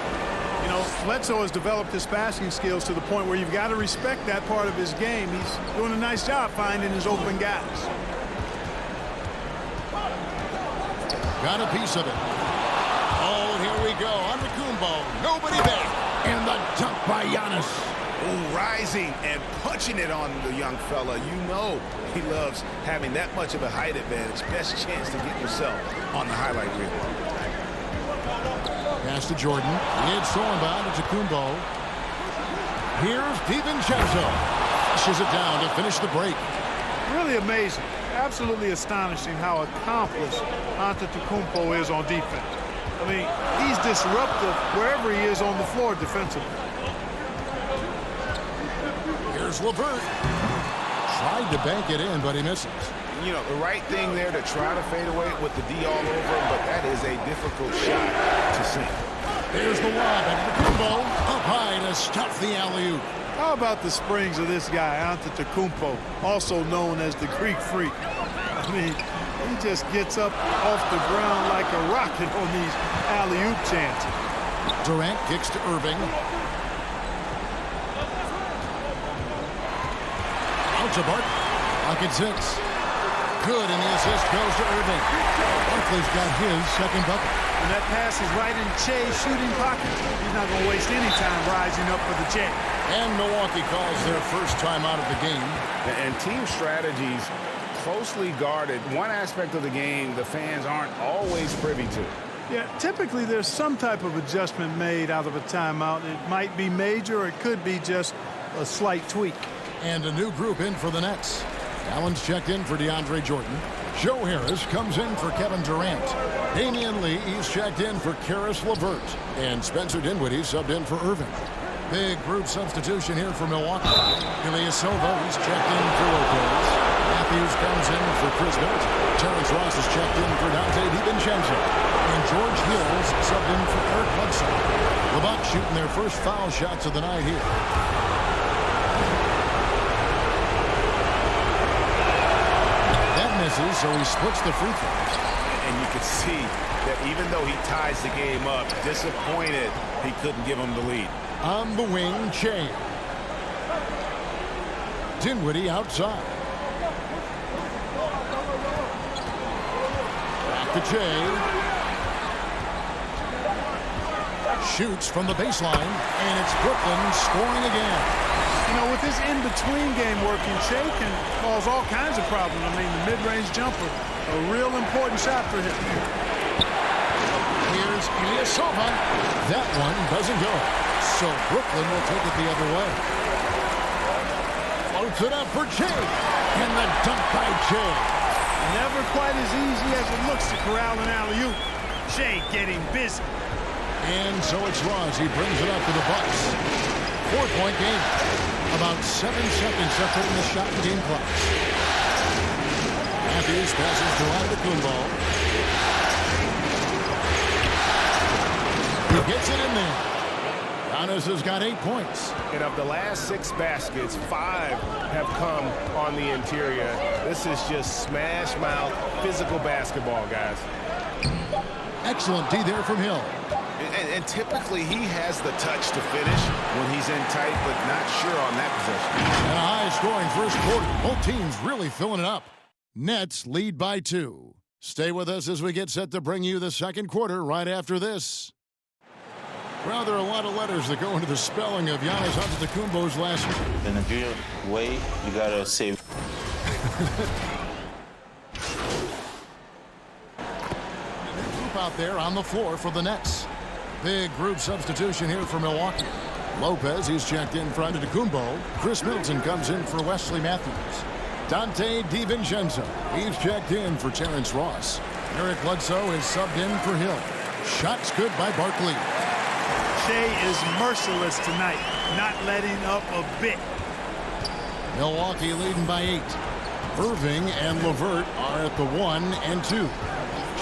You know, Bledsoe has developed his passing skills to the point where you've got to respect that part of his game. He's doing a nice job finding his open guys. Got a piece of it. Oh, here we go. On the Kumbo. Nobody there. And the dunk by Giannis. Oh, rising and punching it on the young fella. You know he loves having that much of a height advantage. Best chance to get yourself on the highlight reel. Pass to Jordan. It's thrown by to Kumbo. Here's DiVincenzo. Flushes it down to finish the break. Really amazing. Absolutely astonishing how accomplished Antetokounmpo is on defense. I mean, he's disruptive wherever he is on the floor defensively. Here's LeVert. Tried to bank it in, but he misses. You know, the right thing there to try to fade away with the D all over him, but that is a difficult shot to sink. There's the lob at Kumbo. Up high to stuff the alley-oop. How about the springs of this guy, Antetokounmpo, also known as the Greek Freak? I mean, he just gets up off the ground like a rocket on these alley-oop chances. Durant kicks to Irving. Out to Barton. Pocket 6. Good, and the assist goes to Irving. Barkley's got his second bucket. And that pass is right in Che's shooting pocket. He's not going to waste any time rising up for the Che. And Milwaukee calls their first time out of the game. And team strategies closely guarded. One aspect of the game the fans aren't always privy to. Yeah, typically there's some type of adjustment made out of a timeout. It might be major or it could be just a slight tweak. And a new group in for the Nets. Allen's checked in for DeAndre Jordan. Joe Harris comes in for Kevin Durant. Damian Lee is checked in for Karis LeVert. And Spencer Dinwiddie subbed in for Irving. Big group substitution here for Milwaukee. Ilyasova, he's checked in for Lopez. Matthews comes in for Chris Middleton. Terrence Ross is checked in for Dante DiVincenzo. And George Hills subbed in for Eric Bledsoe. The Bucks shooting their first foul shots of the night here. Misses, so he splits the free throws. And you can see that even though he ties the game up, disappointed he couldn't give him the lead. On the wing, Che. Dinwiddie outside. Back to Che. Shoots from the baseline, and it's Brooklyn scoring again. You know, with this in-between game working, Che can cause all kinds of problems. I mean, the mid-range jumper, a real important shot for him. Here's Ilyasova. That one doesn't go. So Brooklyn will take it the other way. Floats it up for Che. And the dunk by Che. Never quite as easy as it looks to corral an alley-oop. Che getting busy. And so it's Ross. He brings it up for the Bucks. 4-point game. About 7 seconds separating the shot and game clocks. Matthews passes to Antetokounmpo. He gets it in there. Giannis has got 8 points. And of the last 6 baskets, 5 have come on the interior. This is just smash mouth, physical basketball, guys. Excellent D there from Hill. And typically he has the touch to finish when he's in tight, but not sure on that possession. And a high-scoring first quarter. Both teams really filling it up. Nets lead by 2. Stay with us as we get set to bring you the second quarter right after this. Well, there are a lot of letters that go into the spelling of Giannis Antetokounmpo's last name. In a good way, you gotta save. Group out there on the floor for the Nets. Big group substitution here for Milwaukee. Lopez, he's checked in for Antetokounmpo. Chris Middleton comes in for Wesley Matthews. Dante DiVincenzo, he's checked in for Terrence Ross. Eric Bledsoe is subbed in for Hill. Shots good by Barkley. Che is merciless tonight, not letting up a bit. Milwaukee leading by 8. Irving and LeVert are at the 1 and 2.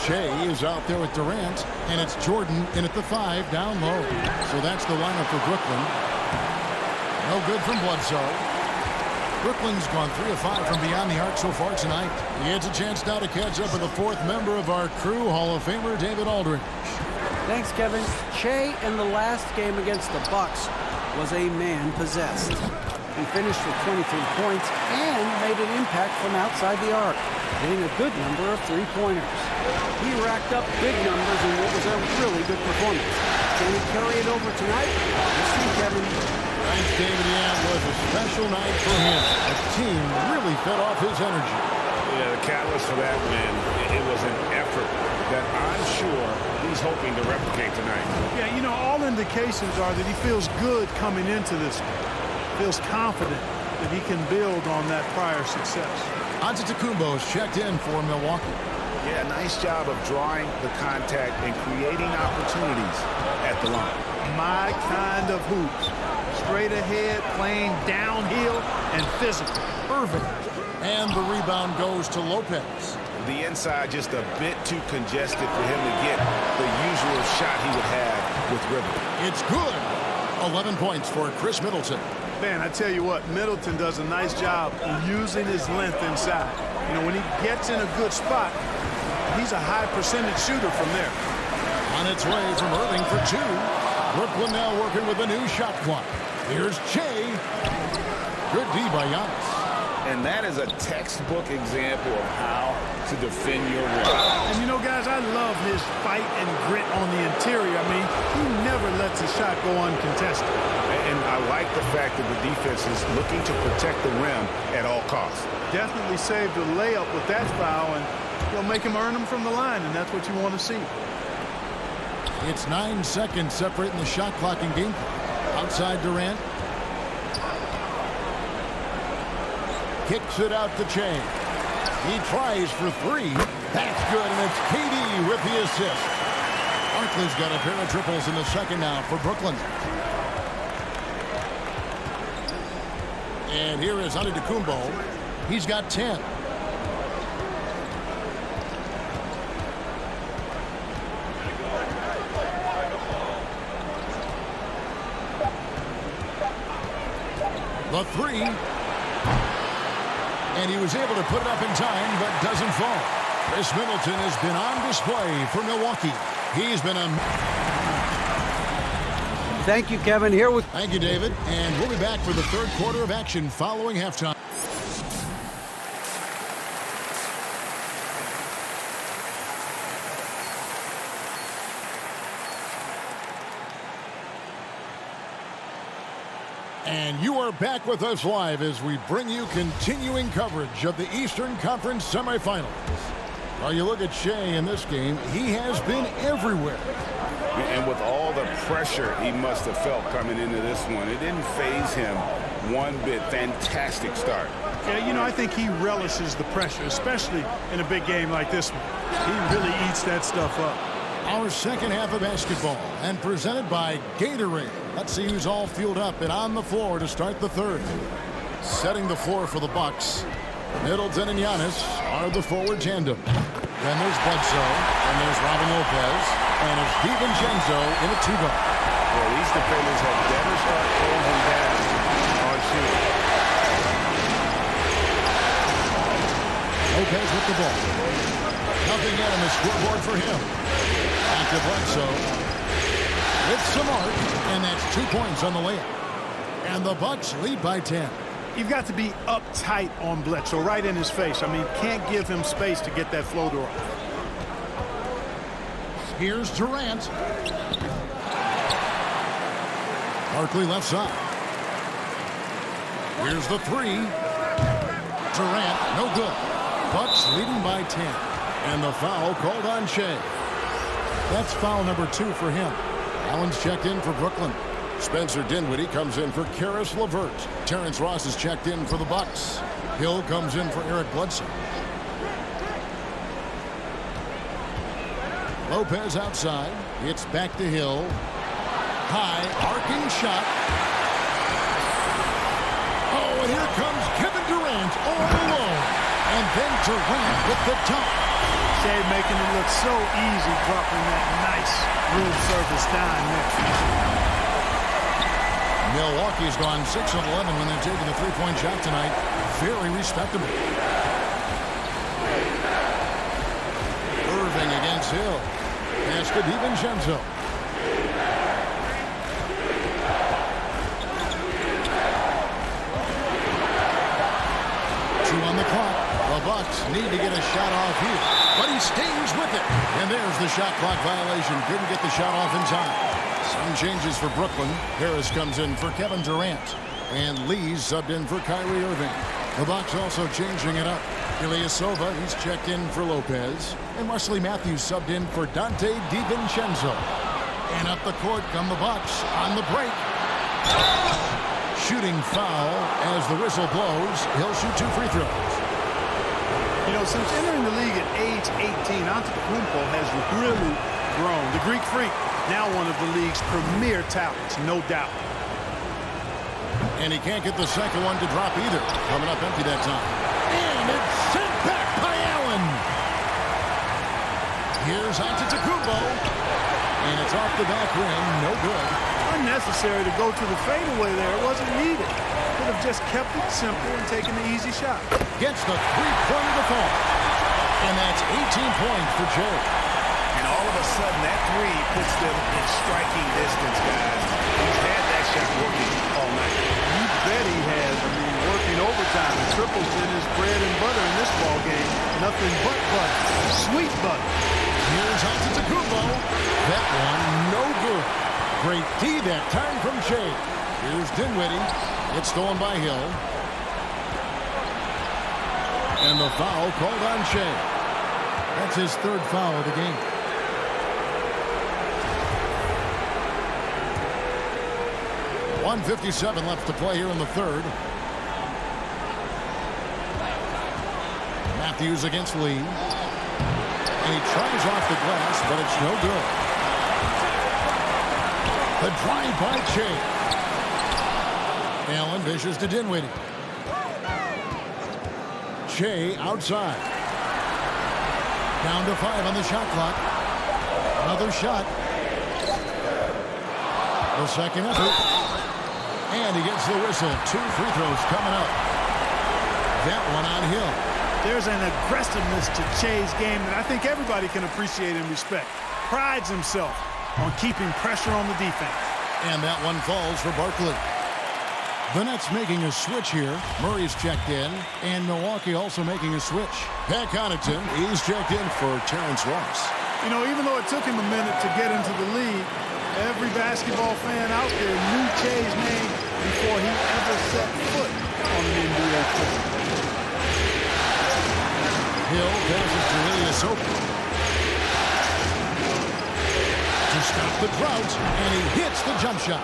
Shea is out there with Durant, and it's Jordan in at the 5 down low. So that's the lineup for Brooklyn. No good from Bledsoe. Brooklyn's gone 3 of 5 from beyond the arc so far tonight. He gets a chance now to catch up with the 4th member of our crew, Hall of Famer David Aldridge. Thanks, Kevin. Shea in the last game against the Bucks was a man possessed. He finished with 23 points and made an impact from outside the arc, hitting a good number of three-pointers. He racked up big numbers in what was a really good performance. Can he carry it over tonight? We'll see, Kevin. Thanks, David. Yeah, it was a special night for him. The team really fed off his energy. Yeah, the catalyst for that win, it was an effort that I'm sure he's hoping to replicate tonight. Yeah, you know, all indications are that he feels good coming into this one. Feels confident that he can build on that prior success. Antetokounmpo is checked in for Milwaukee. Yeah, nice job of drawing the contact and creating opportunities at the line. My kind of hoops. Straight ahead, playing downhill, and physical. Perfect. And the rebound goes to Lopez. The inside just a bit too congested for him to get the usual shot he would have with Rivers. It's good. 11 points for Chris Middleton. Man, I tell you what, Middleton does a nice job of using his length inside. You know, when he gets in a good spot, he's a high percentage shooter from there. On its way from Irving for 2. Brooklyn now working with a new shot clock. Here's Shea. Good D by Giannis. And that is a textbook example of how to defend your rim. And you know, guys, I love his fight and grit on the interior. I mean, he never lets his shot go uncontested. And I like the fact that the defense is looking to protect the rim at all costs. Definitely saved a layup with that foul, and he'll make him earn them from the line, and that's what you want to see. It's 9 seconds separating the shot clock and game clock. Outside Durant. Kicks it out to Shea. He tries for 3. That's good, and it's KD with the assist. Barkley's got a pair of triples in the second now for Brooklyn. And here is Antetokounmpo. He's got 10. The 3. And he was able to put it up in time, but doesn't fall. Chris Middleton has been on display for Milwaukee. He's been a... Thank you, Kevin. Thank you, David. And we'll be back for the third quarter of action following halftime. And you are back with us live as we bring you continuing coverage of the Eastern Conference semifinals. Well, you look at Shea in this game, he has been everywhere. And with all the pressure he must have felt coming into this one, it didn't faze him one bit. Fantastic start. Yeah, you know, I think he relishes the pressure, especially in a big game like this one. He really eats that stuff up. Our second half of basketball, and presented by Gatorade. Let's see who's all fueled up and on the floor to start the third. Setting the floor for the Bucks. Middleton and Giannis are the forward tandem. Then there's Bledsoe, and there's Robin Lopez, and it's DiVincenzo in a 2-guard. Well, these defenders have better start closing down on shooting. Lopez with the ball. Nothing yet on the scoreboard for him. Back to Bledsoe. With some arc, and that's 2 points on the layup. And the Bucks lead by 10. You've got to be uptight on Bledsoe, right in his face. I mean, can't give him space to get that floater off. Here's Durant. Barkley left side. Here's the 3. Durant, no good. Bucks leading by 10. And the foul called on Shea. That's foul number 2 for him. Allen's checked in for Brooklyn. Spencer Dinwiddie comes in for Karis LeVert. Terrence Ross is checked in for the Bucks. Hill comes in for Eric Bledsoe. Lopez outside. It's back to Hill. High, arcing shot. Oh, and here comes Kevin Durant all alone. And then Durant with the top. Shea making it look so easy, dropping that nice room service dime there. Milwaukee's gone 6 of 11 when they're taking the three-point shot tonight. Very respectable. Irving against Hill. Pass to DiVincenzo. 2 on the clock. The Bucks need to get a shot off here, but he stays with it. And there's the shot clock violation. Couldn't get the shot off in time. Some changes for Brooklyn. Harris comes in for Kevin Durant, and Lee's subbed in for Kyrie Irving. The Bucks also changing it up. Ilyasova, he's checked in for Lopez, and Wesley Matthews subbed in for Dante DiVincenzo. And up the court come the Bucks on the break. Shooting foul as the whistle blows. He'll shoot 2 free throws. You know, since entering the league at age 18, Antetokounmpo has really grown. The Greek Freak, now one of the league's premier talents, no doubt. And he can't get the second one to drop either. Coming up empty that time. And it's sent back by Allen. Here's Antetokounmpo. And it's off the back rim. No good. Unnecessary to go to the fadeaway there. It wasn't needed. Could have just kept it simple and taken the easy shot. Gets the three-pointer to fall. And that's 18 points for Jay. And all of a sudden, that three puts them in striking distance, guys. He's had that shot working all night. You bet he has. I mean, working overtime. The triples been his bread and butter in this ball game. Nothing but butter. Sweet butter. Here's Antetokounmpo. That one, no good. Great D that time from Shea. Here's Dinwiddie. It's stolen by Hill. And the foul called on Shea. That's his 3rd foul of the game. .157 left to play here in the 3rd. Matthews against Lee. And he tries off the glass, but it's no good. The drive by Shea. Allen dishes to Dinwiddie. Shea outside. Down to 5 on the shot clock. Another shot. The second effort. And he gets the whistle. 2 free throws coming up. That one on Hill. There's an aggressiveness to Shea's game that I think everybody can appreciate and respect. Prides himself on keeping pressure on the defense. And that one falls for Barkley. The Nets making a switch here. Murray's checked in, and Milwaukee also making a switch. Pat Connaughton, he's checked in for Terrence Ross. You know, even though it took him a minute to get into the league, every basketball fan out there knew Shea's name before he ever set foot on an NBA court. Hill passes to Ilyasova to stop the drought, and he hits the jump shot.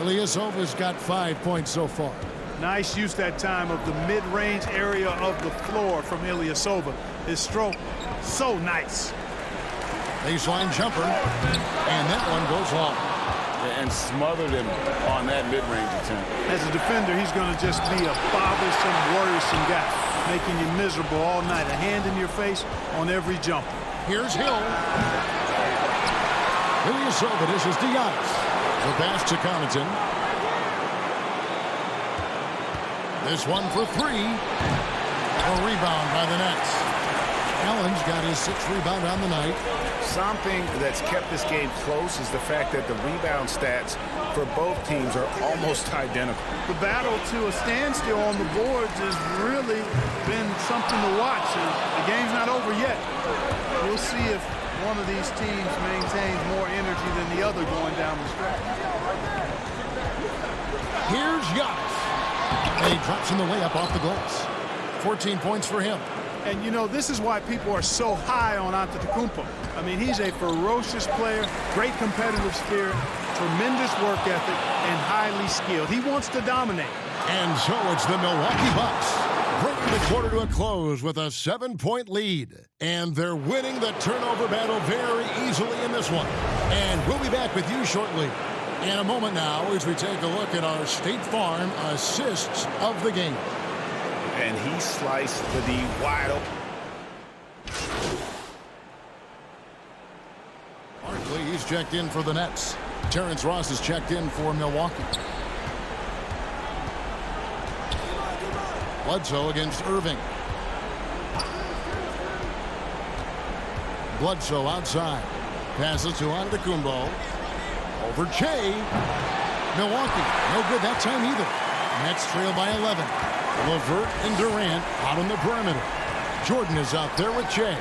Ilyasova's got 5 points so far. Nice use that time of the mid-range area of the floor from Ilyasova. His stroke, so nice. Baseline jumper, and that one goes long. And smothered him on that mid-range attempt. As a defender, he's going to just be a bothersome, worrisome guy, making you miserable all night. A hand in your face on every jumper. Here's Hill. Ilyasova dishes to Giannis. The pass to Connaughton. This one for 3. A rebound by the Nets. Allen's got his 6th rebound on the night. Something that's kept this game close is the fact that the rebound stats for both teams are almost identical. The battle to a standstill on the boards has really been something to watch. The game's not over yet. We'll see if one of these teams maintains more energy than the other going down the stretch. Here's Giannis. And he drops in the layup off the glass. 14 points for him. And, you know, this is why people are so high on Antetokounmpo. I mean, he's a ferocious player, great competitive spirit, tremendous work ethic, and highly skilled. He wants to dominate. And so it's the Milwaukee Bucks bringing the quarter to a close with a 7-point lead. And they're winning the turnover battle very easily in this one. And we'll be back with you shortly. In a moment now as we take a look at our State Farm assists of the game. And he sliced the D wide open. checked in for the Nets. Terrence Ross is checked in for Milwaukee. Bledsoe against Irving. Bledsoe outside. Passes to Antetokounmpo. Over Che. Milwaukee, no good that time either. Nets trail by 11. LeVert and Durant out on the perimeter. Jordan is out there with Che.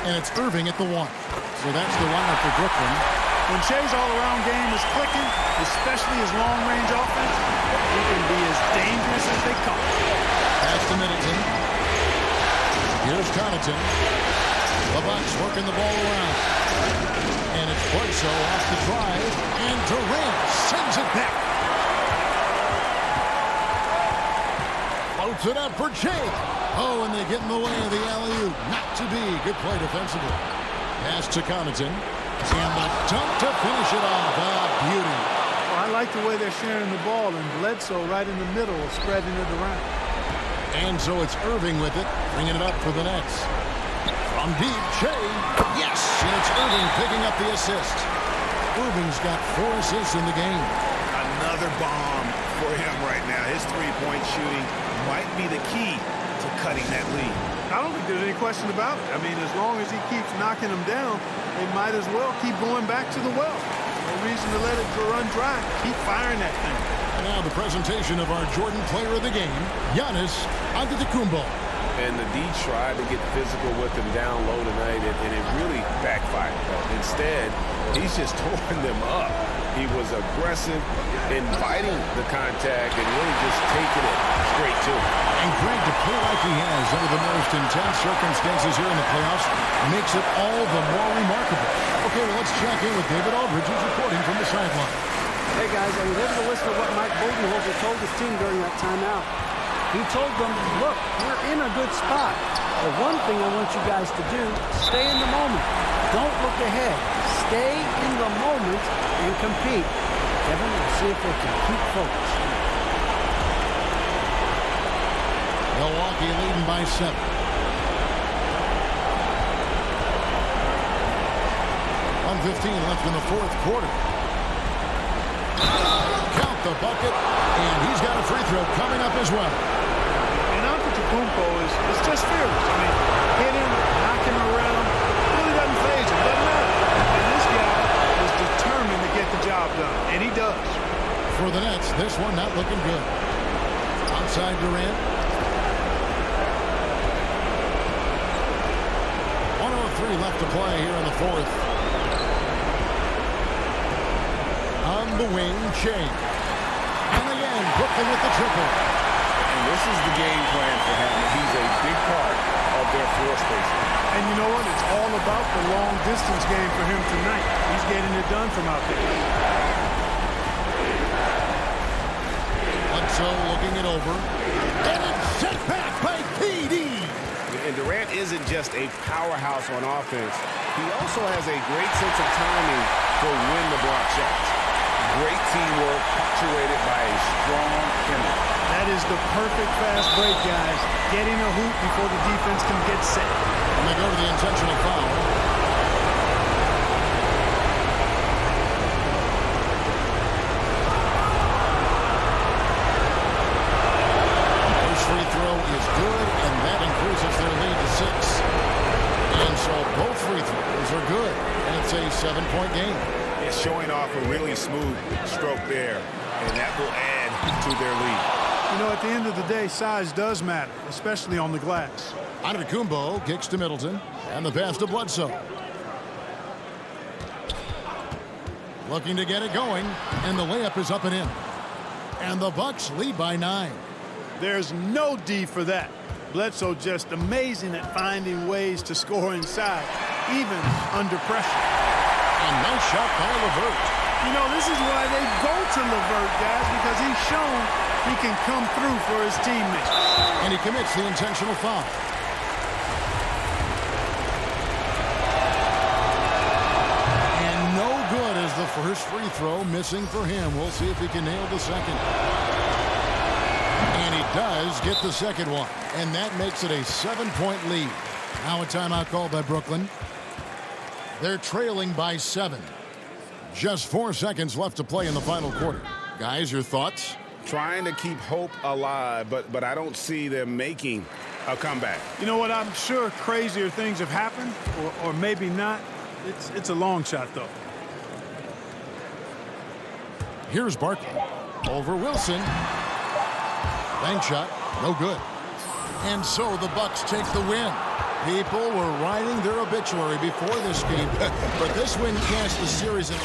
And it's Irving at the 1. So that's the lineup for Brooklyn. When Che's all-around game is clicking, especially his long-range offense, he can be as dangerous as they come. Pass to Middleton. Here's Connaughton. The Bucks working the ball around. And it's Bledsoe off the drive. And Durant sends it back. Floats it up for Che. Oh, and they get in the way of the alley-oop. Not to be. Good play defensively. Pass to Connaughton. And the dunk to finish it off. Ah, beauty. Well, I like the way they're sharing the ball, and Bledsoe right in the middle, spreading it around. And so it's Irving with it, bringing it up for the Nets. From deep, Che. Yes, and it's Irving picking up the assist. Irving's got 4 assists in the game. Another bomb for him right now. His three-point shooting might be the key to cutting that lead. I don't think there's any question about it. I mean, as long as he keeps knocking them down, they might as well keep going back to the well. No reason to let it run dry. Keep firing that thing. And now the presentation of our Jordan player of the game, Giannis Antetokounmpo. And the D tried to get physical with him down low tonight, and it really backfired. Instead, he's just tore them up. He was aggressive, inviting the contact, and really just taking it straight to him. And Greg, to play like he has under the most intense circumstances here in the playoffs makes it all the more remarkable. Okay, well, let's check in with David Aldridge, who's reporting from the sideline. Hey, guys, I was able to listen to what Mike Budenholzer told his team during that timeout. He told them, look, we're in a good spot. The one thing I want you guys to do, stay in the moment. Don't look ahead. Stay in the moment and compete. Kevin, we'll see if they can keep focused. Milwaukee leading by 7. .1:15 left in the 4th quarter. Count the bucket, and he's got a free throw coming up as well. And Antetokounmpo is just fearless. I mean, hit him, knock him around, really doesn't faze him, doesn't matter. And this guy is determined to get the job done, and he does. For the Nets, this one not looking good. Outside Durant. 1:03 left to play here in the 4th. On the wing, Che. And again, Brooklyn with the triple. And this is the game plan for him. He's a big part of their floor spacing. And you know what? It's all about the long-distance game for him tonight. He's getting it done from out there. Bledsoe looking it over. And it's sent back by KD. And Durant isn't just a powerhouse on offense. He also has a great sense of timing for when to block shots. Great teamwork, punctuated by a strong finish. That is the perfect fast break, guys. Getting a hoop before the defense can get set. And they go to the intentional foul. First free throw is good, and that increases their lead to 6. And so both free throws are good, and it's a 7-point game. It's showing off a really smooth stroke there, and that will add to their lead. You know, at the end of the day, size does matter, especially on the glass. Antetokounmpo kicks to Middleton, and the pass to Bledsoe. Looking to get it going, and the layup is up and in. And the Bucks lead by 9. There's no D for that. Bledsoe just amazing at finding ways to score inside, even under pressure. A nice shot by LeVert. You know, this is why they go to LeVert, guys, because he's shown he can come through for his teammates. And he commits the intentional foul. And no good as the first free throw missing for him. We'll see if he can nail the second. And he does get the second one. And that makes it a 7-point lead. Now a timeout called by Brooklyn. They're trailing by 7. Just 4 seconds left to play in the final quarter. Guys, your thoughts? Trying to keep hope alive, but I don't see them making a comeback. You know what? I'm sure crazier things have happened, or maybe not. It's a long shot, though. Here's Barkley. Over Wilson. Bank shot. No good. And so the Bucks take the win. People were writing their obituary before this game, but this win cast the series in.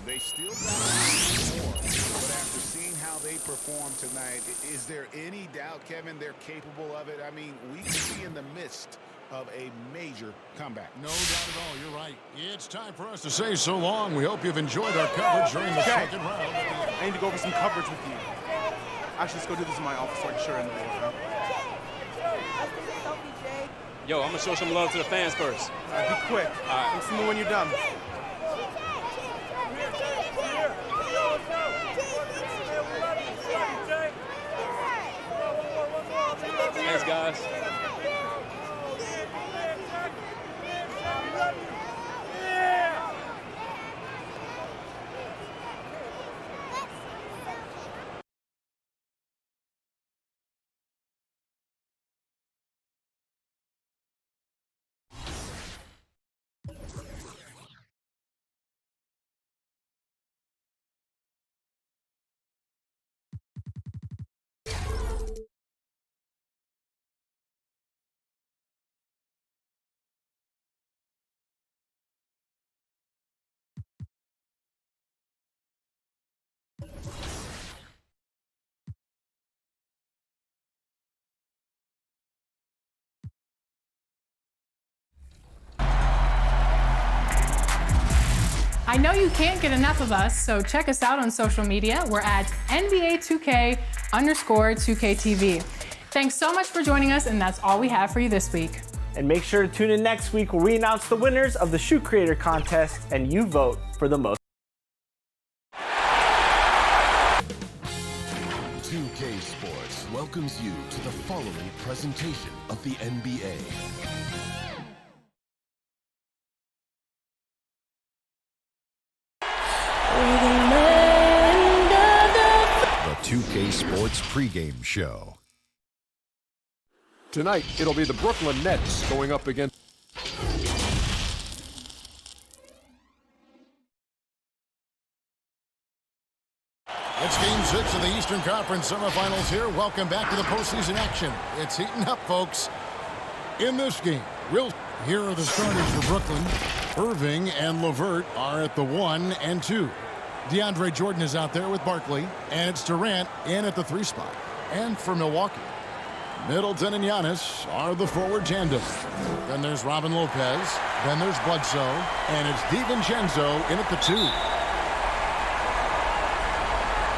They still got more, but after seeing how they perform tonight, is there any doubt, Kevin, they're capable of it? I mean, we could be in the midst of a major comeback. No doubt at all. You're right. It's time for us to say so long. We hope you've enjoyed our coverage during the second round. I need to go over some coverage with you. Actually, let's go do this in my office so I can show you in the door. Yo, I'm going to show some love to the fans first. All right, be quick. All right. Let's move when you're done. Thanks, guys. I know you can't get enough of us, so check us out on social media. We're at nba2k_2ktv. Thanks so much for joining us, and that's all we have for you this week. And make sure to tune in next week where we announce the winners of the Shoe Creator Contest and you vote for the most. 2K Sports welcomes you to the following presentation of the NBA. The 2K Sports pregame show. Tonight, it'll be the Brooklyn Nets going up against... It's Game 6 of the Eastern Conference semifinals here. Welcome back to the postseason action. It's heating up, folks. In this game, here are the starters for Brooklyn. Irving and LeVert are at the 1 and 2. DeAndre Jordan is out there with Barkley, and it's Durant in at the 3 spot. And for Milwaukee, Middleton and Giannis are the forward tandem. Then there's Robin Lopez, then there's Bledsoe, and it's DiVincenzo in at the 2.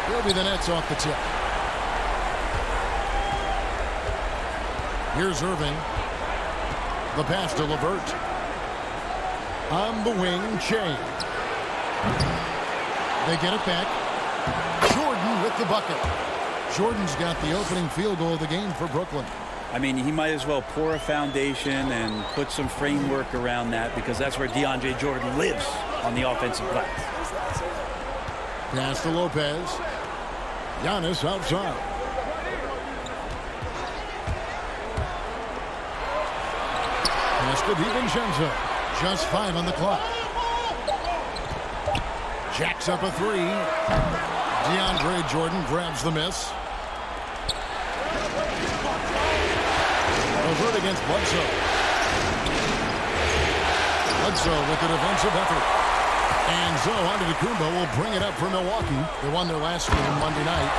He'll be the Nets off the tip. Here's Irving. The pass to LeVert. On the wing, Shea. They get it back. Jordan with the bucket. Jordan's got the opening field goal of the game for Brooklyn. I mean, he might as well pour a foundation and put some framework around that because that's where DeAndre Jordan lives on the offensive glass. Pass to Lopez. Giannis outside. Pass to DiVincenzo. Just 5 on the clock. Jacks up a 3. DeAndre Jordan grabs the miss. LeVert against Bledsoe. Bledsoe with the defensive effort. And so Antetokounmpo will bring it up for Milwaukee. They won their last game Monday night.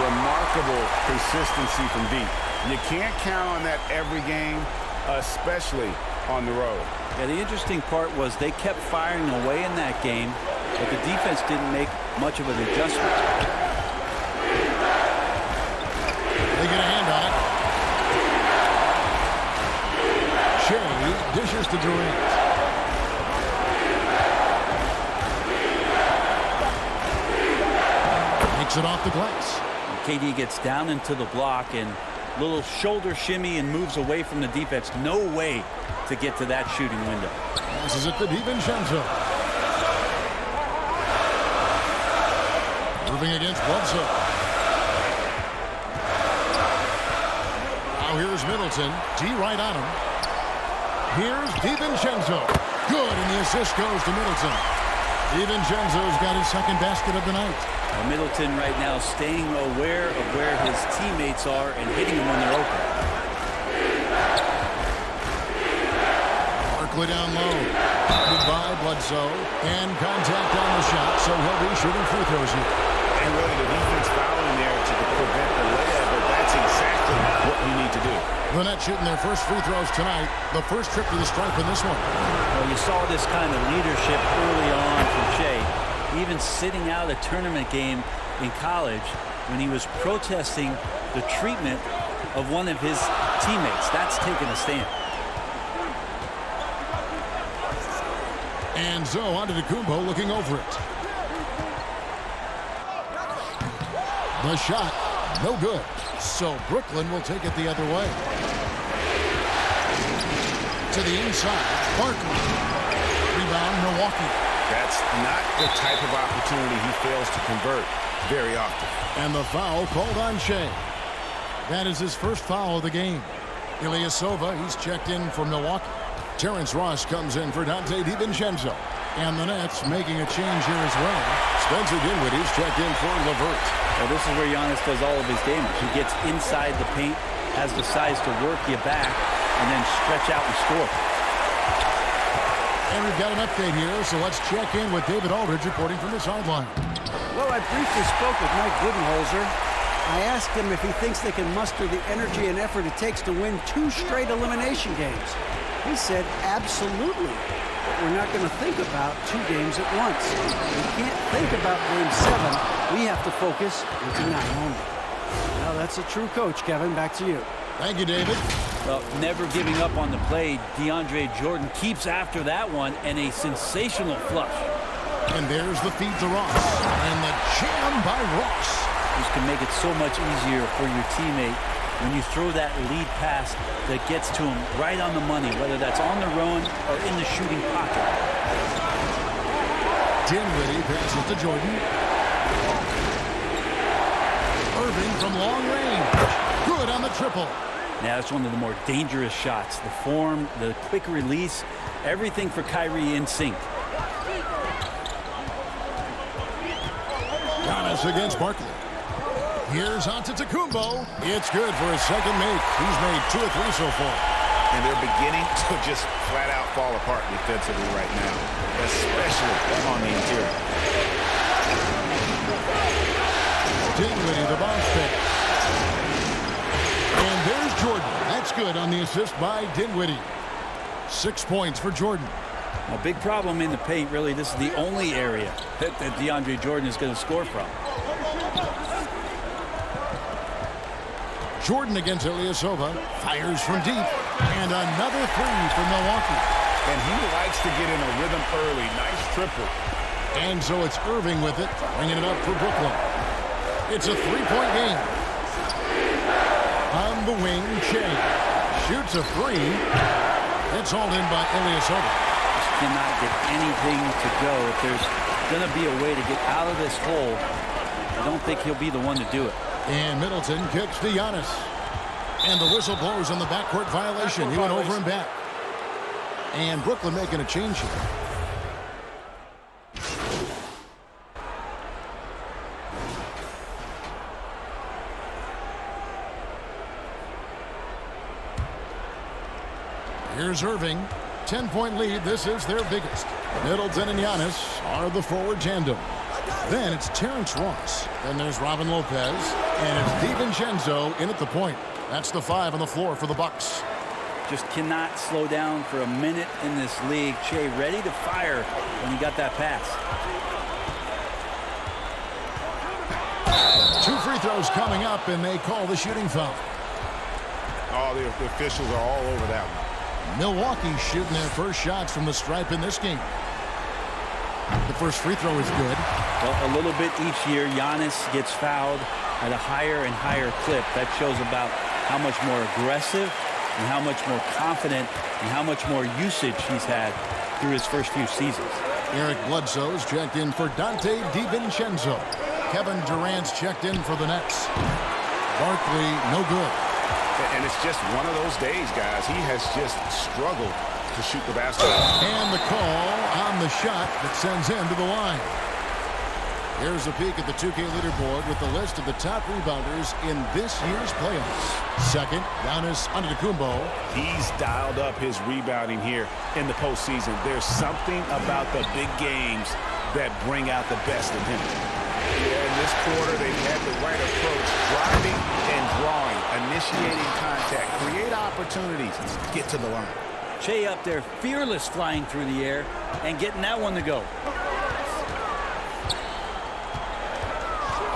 Remarkable consistency from deep. You can't count on that every game, especially on the road. Yeah, the interesting part was they kept firing away in that game, but the defense didn't make much of an adjustment. They get a hand on it. Shea dishes to Durant. Takes it off the glass. KD gets down into the block and little shoulder shimmy and moves away from the defense. No way to get to that shooting window. Passes it to DiVincenzo. Bledsoe. Now here's Middleton. D right on him. Here's DiVincenzo. Good, and the assist goes to Middleton. DiVincenzo's got his second basket of the night. Well, Middleton right now staying aware of where his teammates are and hitting them when they're open. Barkley down low. Goodbye, Bledsoe. And contact on the shot, so he'll be shooting free throws here. And really the defense fouling there to prevent the layup, but that's exactly what you need to do. The Nets shooting their first free throws tonight. The first trip to the stripe in this one. Well, you saw this kind of leadership early on from Shea, even sitting out a tournament game in college when he was protesting the treatment of one of his teammates. That's taking a stand. And so on to Antetokounmpo looking over it. The shot, no good. So Brooklyn will take it the other way. To the inside, Barkley. Rebound, Milwaukee. That's not the type of opportunity he fails to convert very often. And the foul called on Shea. That is his first foul of the game. Ilyasova, he's checked in for Milwaukee. Terrence Ross comes in for Dante DiVincenzo. And the Nets making a change here as well. Spencer Dinwiddie's checked in for LeVert. Well, this is where Giannis does all of his damage. He gets inside the paint, has the size to work you back, and then stretch out and score. And we've got an update here, so let's check in with David Aldridge reporting from the sideline. Well, I briefly spoke with Mike Budenholzer. I asked him if he thinks they can muster the energy and effort it takes to win 2 straight elimination games. He said, absolutely. But we're not going to think about 2 games at once. We can't think about Game 7. We have to focus on tonight only. Well, that's a true coach, Kevin. Back to you. Thank you, David. Well, never giving up on the play. DeAndre Jordan keeps after that one, and a sensational flush. And there's the feed to Ross. And the jam by Ross. This can make it so much easier for your teammate when you throw that lead pass that gets to him right on the money, whether that's on the run or in the shooting pocket. Dinwiddie passes to Jordan. Irving from long range. Good on the triple. Now, that's one of the more dangerous shots. The form, the quick release, everything for Kyrie in sync. Giannis against Barkley. Here's Antetokounmpo. It's good for his second make. He's made 2 of 3 so far. And they're beginning to just flat out fall apart defensively right now, especially on the interior. Dinwiddie, the bounce pass. And there's Jordan. That's good on the assist by Dinwiddie. 6 points for Jordan. A big problem in the paint, really. This is the only area that DeAndre Jordan is going to score from. Jordan against Ilyasova. Fires from deep. And another 3 for Milwaukee. And he likes to get in a rhythm early. Nice triple. And so it's Irving with it, bringing it up for Brooklyn. It's a 3-point game. On the wing, Shea shoots a 3. It's hauled in by Ilyasova. Just cannot get anything to go. If there's going to be a way to get out of this hole, I don't think he'll be the one to do it. And Middleton kicks to Giannis. And the whistle blows on the backcourt violation. He went over and back. And Brooklyn making a change here. Here's Irving. 10-point lead. This is their biggest. Middleton and Giannis are the forward tandem. Then it's Terrence Ross. Then there's Robin Lopez. And it's DiVincenzo in at the point. That's the 5 on the floor for the Bucks. Just cannot slow down for a minute in this league. Shea ready to fire when he got that pass. 2 free throws coming up, and they call the shooting foul. Oh, the officials are all over that one. Milwaukee shooting their first shots from the stripe in this game. The first free throw is good. Well, a little bit each year, Giannis gets fouled at a higher and higher clip. That shows about how much more aggressive and how much more confident and how much more usage he's had through his first few seasons. Eric Bledsoe's checked in for Dante DiVincenzo. Kevin Durant's checked in for the Nets. Barkley, no good. And it's just one of those days, guys. He has just struggled to shoot the basketball. And the call on the shot that sends him to the line. Here's a peek at the 2K leaderboard with the list of the top rebounders in this year's playoffs. Second, Giannis Antetokounmpo. He's dialed up his rebounding here in the postseason. There's something about the big games that bring out the best in him. Yeah, in this quarter, they've had the right approach, driving and drawing, initiating contact, create opportunities, get to the line. Shea up there, fearless, flying through the air and getting that one to go.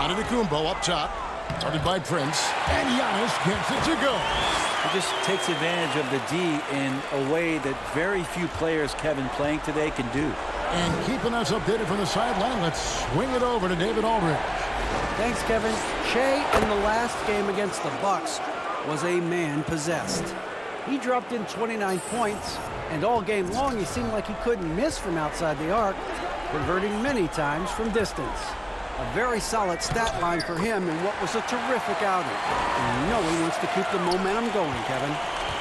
Antetokounmpo up top, guarded by Prince, and Giannis gets it to go. He just takes advantage of the D in a way that very few players, Kevin, playing today can do. And keeping us updated from the sideline, let's swing it over to David Aldridge. Thanks, Kevin. Shea in the last game against the Bucks was a man possessed. He dropped in 29 points, and all game long he seemed like he couldn't miss from outside the arc, converting many times from distance. A very solid stat line for him in what was a terrific outing. And you know he wants to keep the momentum going, Kevin.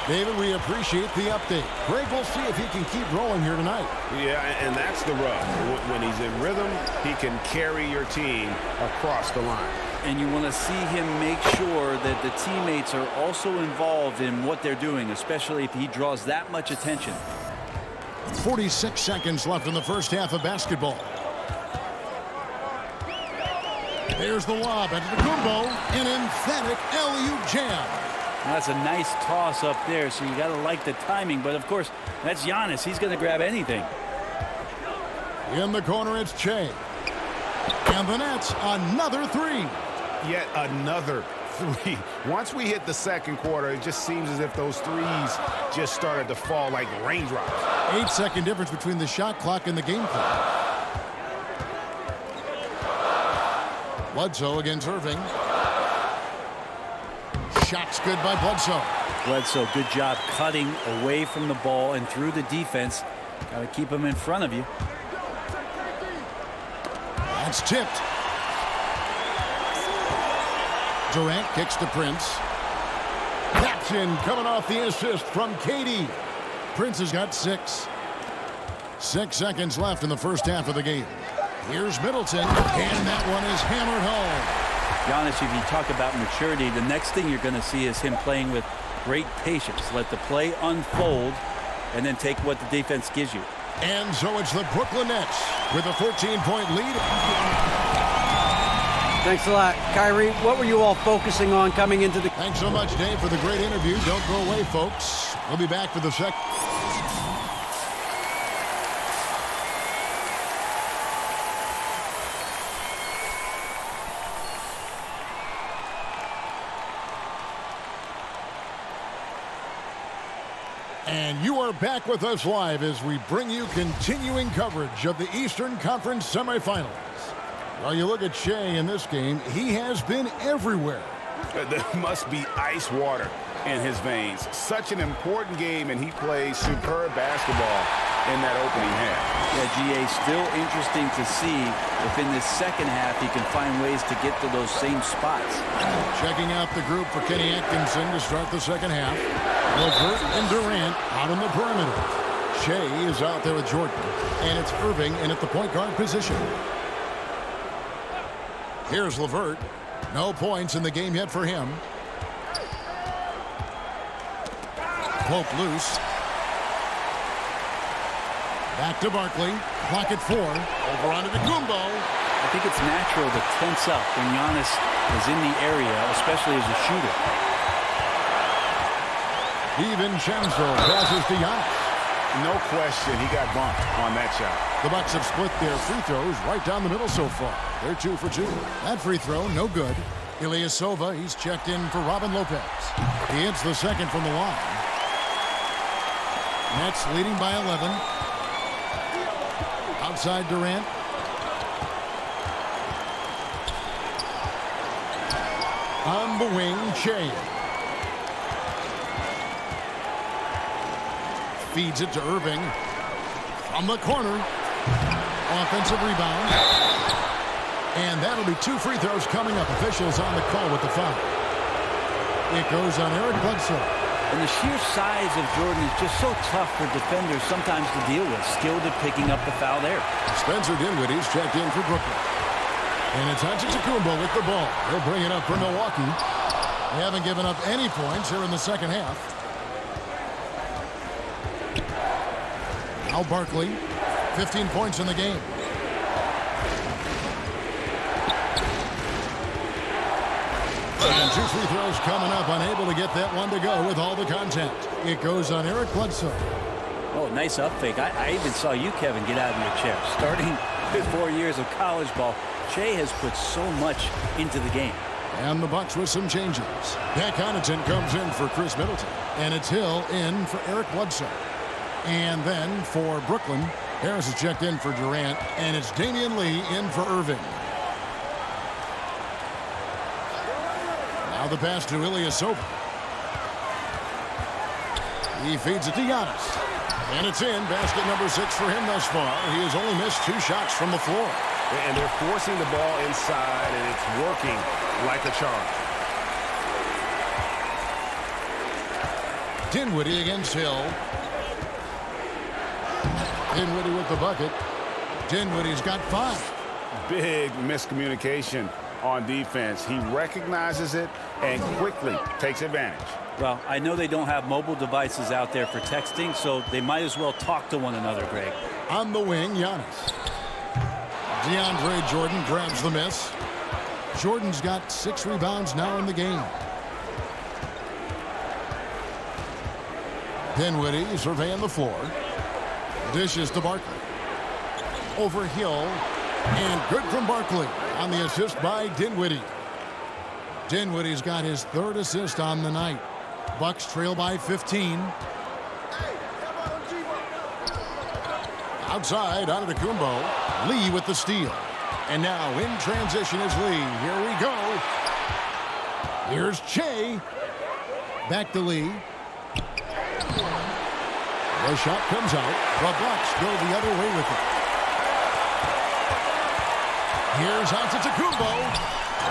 David, we appreciate the update. Greg, we'll see if he can keep rolling here tonight. Yeah, and that's the rub. When he's in rhythm, he can carry your team across the line. And you want to see him make sure that the teammates are also involved in what they're doing, especially if he draws that much attention. 46 seconds left in the first half of basketball. There's the lob at Antetokounmpo, an emphatic alley-oop jam. Well, that's a nice toss up there, so you got to like the timing. But, of course, that's Giannis. He's going to grab anything. In the corner, it's Shea. And the Nets, another three. Yet another three. Once we hit the second quarter, it just seems as if those threes just started to fall like raindrops. 8-second difference between the shot clock and the game clock. Bledsoe against Irving. Shot's good by Bledsoe. Bledsoe, good job cutting away from the ball and through the defense. Got to keep him in front of you. That's tipped. Durant kicks to Prince. That's in, coming off the assist from KD. Prince has got 6. 6 seconds left in the first half of the game. Here's Middleton, and that one is hammered home. Giannis, if you talk about maturity, the next thing you're going to see is him playing with great patience. Let the play unfold, and then take what the defense gives you. And so it's the Brooklyn Nets with a 14-point lead. Thanks a lot. Kyrie, what were you all focusing on coming into the... Thanks so much, Dave, for the great interview. Don't go away, folks. We'll be back for the second. And you are back with us live as we bring you continuing coverage of the Eastern Conference semifinals. Well, you look at Shea in this game, he has been everywhere. There must be ice water in his veins. Such an important game, and he plays superb basketball in that opening half. Yeah, GA, still interesting to see if in this second half he can find ways to get to those same spots. Checking out the group for Kenny Atkinson to start the second half. LeVert and Durant out on the perimeter. Shea is out there with Jordan, and it's Irving in at the point guard position. Here's LeVert. No points in the game yet for him. Pope loose. Back to Barkley. Clock at 4. Over onto Antetokounmpo. I think it's natural to tense up when Giannis is in the area, especially as a shooter. DiVincenzo passes to Giannis. No question, he got bumped on that shot. The Bucks have split their free throws right down the middle so far. They're 2 for 2. That free throw, no good. Ilyasova, he's checked in for Robin Lopez. He hits the second from the line. Nets leading by 11. Outside Durant. On the wing, Shea. Feeds it to Irving. From the corner. Offensive rebound. And that'll be 2 free throws coming up. Officials on the call with the foul. It goes on Eric Bledsoe. And the sheer size of Jordan is just so tough for defenders sometimes to deal with. Skilled at picking up the foul there. Spencer Dinwiddie's checked in for Brooklyn. And it's Antetokounmpo with the ball. He'll bring it up for Milwaukee. They haven't given up any points here in the second half. Now Barkley, 15 points in the game. And 2 free throws coming up, unable to get that one to go with all the contact. It goes on Eric Bledsoe. Oh, nice up fake. I even saw you, Kevin, get out of your chair. Starting with 4 years of college ball, Shea has put so much into the game. And the Bucks with some changes. Pat Connaughton comes in for Chris Middleton. And it's Hill in for Eric Bledsoe. And then for Brooklyn, Harris is checked in for Durant. And it's Damian Lee in for Irving. Now the pass to Ilyasova. He feeds it to Giannis. And it's in. Basket number 6 for him thus far. He has only missed 2 shots from the floor. And they're forcing the ball inside, and it's working like a charm. Dinwiddie against Hill. Dinwiddie with the bucket. Dinwiddie's got 5. Big miscommunication on defense. He recognizes it and quickly takes advantage. Well, I know they don't have mobile devices out there for texting, so they might as well talk to one another, Greg. On the wing, Giannis. DeAndre Jordan grabs the miss. Jordan's got 6 rebounds now in the game. Dinwiddie surveying the floor. Dishes to Barkley. Over Hill. And good from Barkley on the assist by Dinwiddie. Dinwiddie's got his 3rd assist on the night. Bucks trail by 15. Outside, Antetokounmpo. Lee with the steal. And now in transition is Lee. Here we go. Here's Che. Back to Lee. The shot comes out. The Bucks go the other way with it. Here's Antetokounmpo.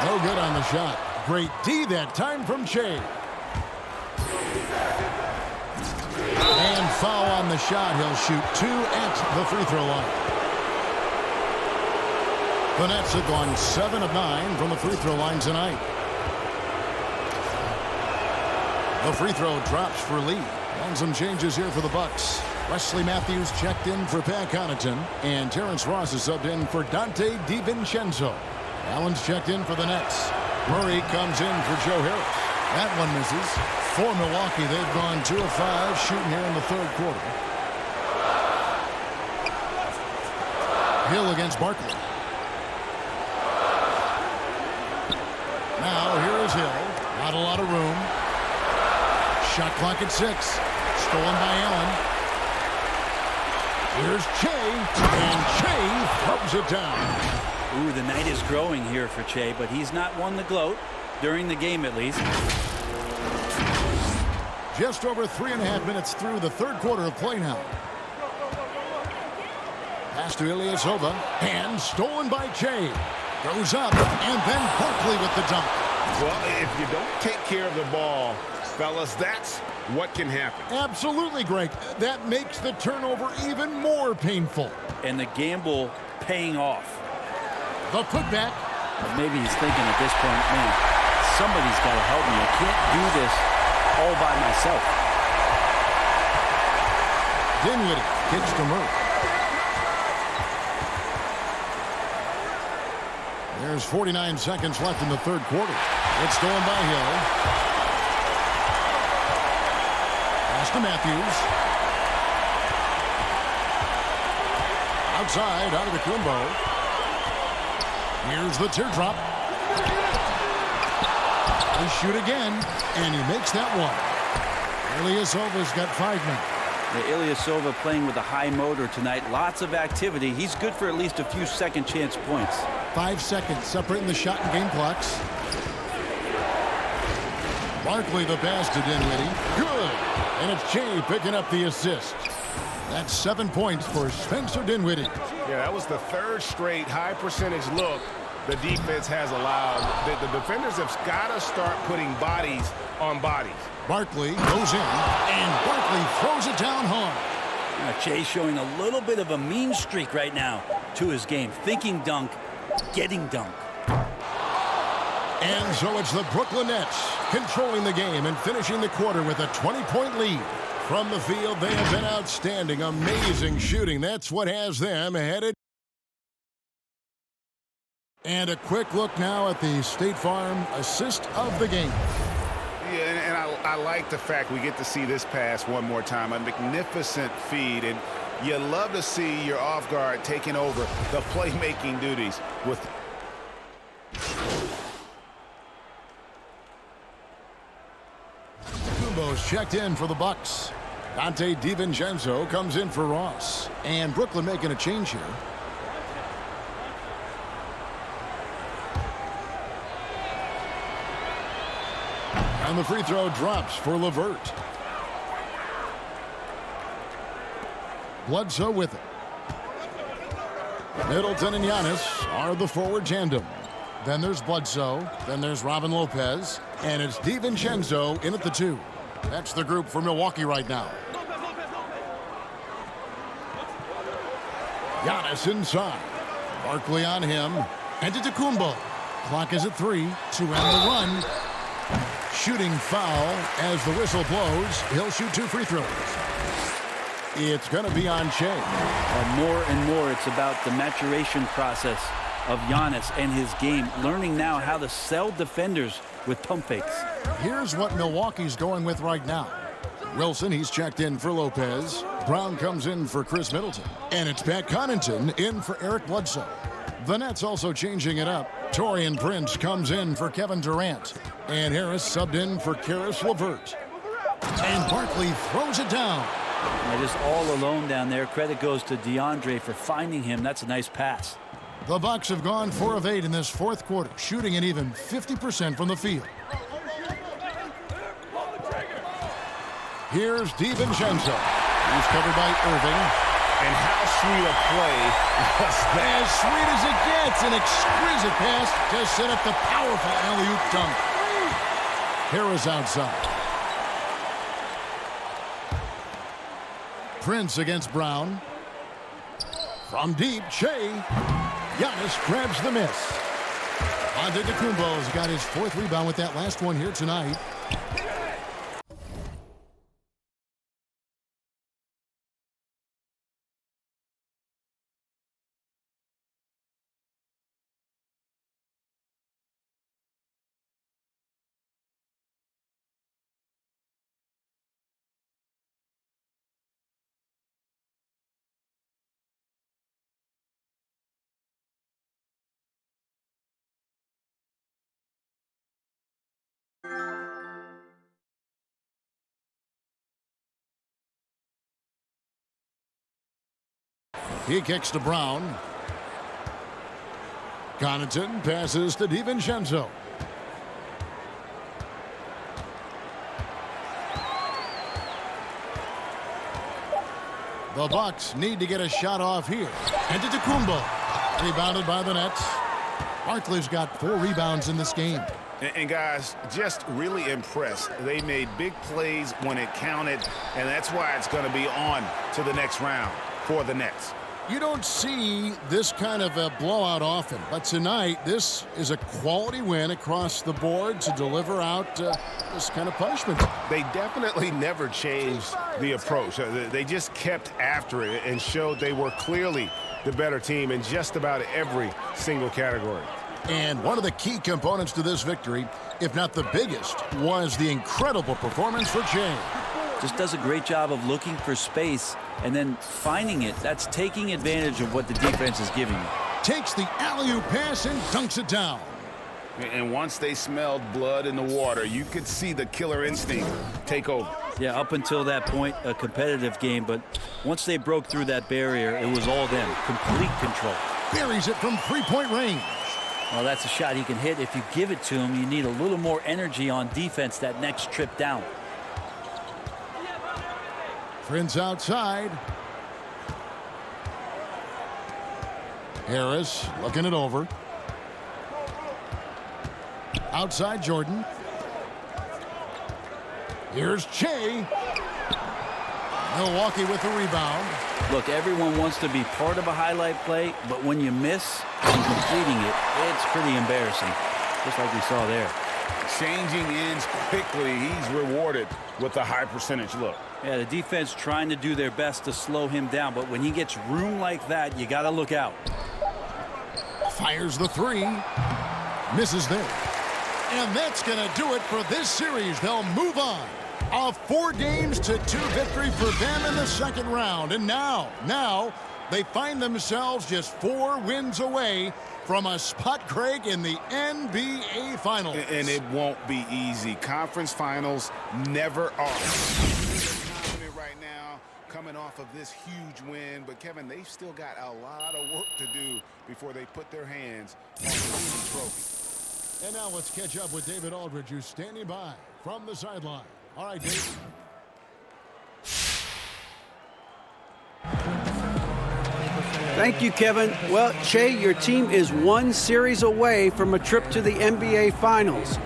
No good on the shot. Great D that time from Che. And foul on the shot. He'll shoot 2 at the free throw line. The Nets have gone 7 of 9 from the free throw line tonight. The free throw drops for Lee. And some changes here for the Bucks. Wesley Matthews checked in for Pat Connaughton. And Terrence Ross is subbed in for Dante DiVincenzo. Allen's checked in for the Nets. Murray comes in for Joe Harris. That one misses. For Milwaukee, they've gone 2 of 5 shooting here in the 3rd quarter. Hill against Barkley. Now here is Hill. Not a lot of room. Shot clock at 6. Stolen by Allen. Here's Che. And Che throws it down. Ooh, the night is growing here for Che, but he's not one to gloat. During the game, at least. Just over 3.5 minutes through the 3rd quarter of play now. Pass to Ilyasova. And stolen by Che. Goes up. And then Barkley with the dunk. Well, if you don't take care of the ball, fellas, that's what can happen. Absolutely, Greg. That makes the turnover even more painful. And the gamble paying off. The putback. Maybe he's thinking at this point, man, somebody's got to help me. I can't do this all by myself. Dinwiddie kicks to Murray. There's 49 seconds left in the 3rd quarter. It's stolen by Hill. Pass to Matthews. Outside, out of the Antetokounmpo. Here's the teardrop. They shoot again, and he makes that one. Ilyasova's got 5 men. Ilyasova playing with a high motor tonight. Lots of activity. He's good for at least a few second chance points. 5 seconds separating the shot and game clocks. Barkley the pass to Dinwiddie. Good. And it's Che picking up the assist. That's 7 points for Spencer Dinwiddie. Yeah, that was the 3rd straight high percentage look the defense has allowed. The defenders have got to start putting bodies on bodies. Barkley goes in, and Barkley throws it down hard. Jay's showing a little bit of a mean streak right now to his game. Thinking dunk, getting dunked. And so it's the Brooklyn Nets controlling the game and finishing the quarter with a 20-point lead. From the field, they have been outstanding. Amazing shooting. That's what has them headed. And a quick look now at the State Farm assist of the game. Yeah, and I like the fact we get to see this pass one more time. A magnificent feed, and you love to see your off guard taking over the playmaking duties with. Kumbo's checked in for the Bucks. Dante DiVincenzo comes in for Ross. And Brooklyn making a change here. And the free throw drops for LeVert. Bledsoe with it. Middleton and Giannis are the forward tandem. Then there's Bledsoe. Then there's Robin Lopez. And it's DiVincenzo in at the 2. That's the group for Milwaukee right now. Giannis inside. Barkley on him. And to Kumbo. Clock is at 3 to end the run. Shooting foul as the whistle blows. He'll shoot 2 free throws. It's going to be on Shea. More and more, it's about the maturation process of Giannis and his game. Learning now how to sell defenders with pump fakes. Here's what Milwaukee's going with right now. Wilson, he's checked in for Lopez. Brown comes in for Chris Middleton. And it's Pat Connaughton in for Eric Bledsoe. The Nets also changing it up. Taurean Prince comes in for Kevin Durant. And Harris subbed in for Karis LeVert. And Barkley throws it down. Just all alone down there. Credit goes to DeAndre for finding him. That's a nice pass. The Bucks have gone 4 of 8 in this fourth quarter, shooting an even 50% from the field. Here's DiVincenzo. He's covered by Irving. And how sweet a play was that? As sweet as it gets. An exquisite pass to set up the powerful alley-oop dunk. Harris outside. Prince against Brown. From deep, Shea. Giannis grabs the miss. Antetokounmpo's got his 4th rebound with that last one here tonight. He kicks to Brown. Connaughton passes to DiVincenzo. The Bucks need to get a shot off here. And Antetokounmpo. Rebounded by the Nets. Barkley's got 4 rebounds in this game. And guys, just really impressed. They made big plays when it counted, and that's why it's going to be on to the next round for the Nets. You don't see this kind of a blowout often, but tonight this is a quality win across the board to deliver out this kind of punishment. They definitely never changed the approach. They just kept after it and showed they were clearly the better team in just about every single category. And one of the key components to this victory, if not the biggest, was the incredible performance for Jay. Just does a great job of looking for space and then finding it. That's taking advantage of what the defense is giving you. Takes the alley-oop pass and dunks it down. And once they smelled blood in the water, you could see the killer instinct take over. Yeah, up until that point, a competitive game, but once they broke through that barrier, it was all them. Complete control. Buries it from 3-point range. Well, that's a shot he can hit. If you give it to him, you need a little more energy on defense that next trip down. Prince outside. Harris looking it over. Outside Jordan. Here's Che. Milwaukee with the rebound. Look, everyone wants to be part of a highlight play, but when you miss and completing it, it's pretty embarrassing, just like we saw there. Changing ends quickly. He's rewarded with a high percentage look. Yeah, the defense trying to do their best to slow him down, but when he gets room like that, you got to look out. Fires the three. Misses there. And that's going to do it for this series. They'll move on. A 4-2 victory for them in the second round. And now they find themselves just 4 wins away from a spot, Craig, in the NBA Finals. And it won't be easy. Conference finals never are. Confident right now, coming off of this huge win. But, Kevin, they've still got a lot of work to do before they put their hands on the winning trophy. And now let's catch up with David Aldridge, who's standing by from the sideline. All right, Dave. Thank you, Kevin. Well, Che, your team is 1 series away from a trip to the NBA Finals.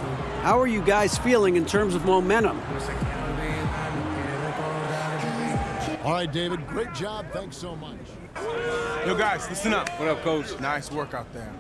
How are you guys feeling in terms of momentum? All right, David, great job. Thanks so much. Yo, guys, listen up. What up, Coach? Nice work out there.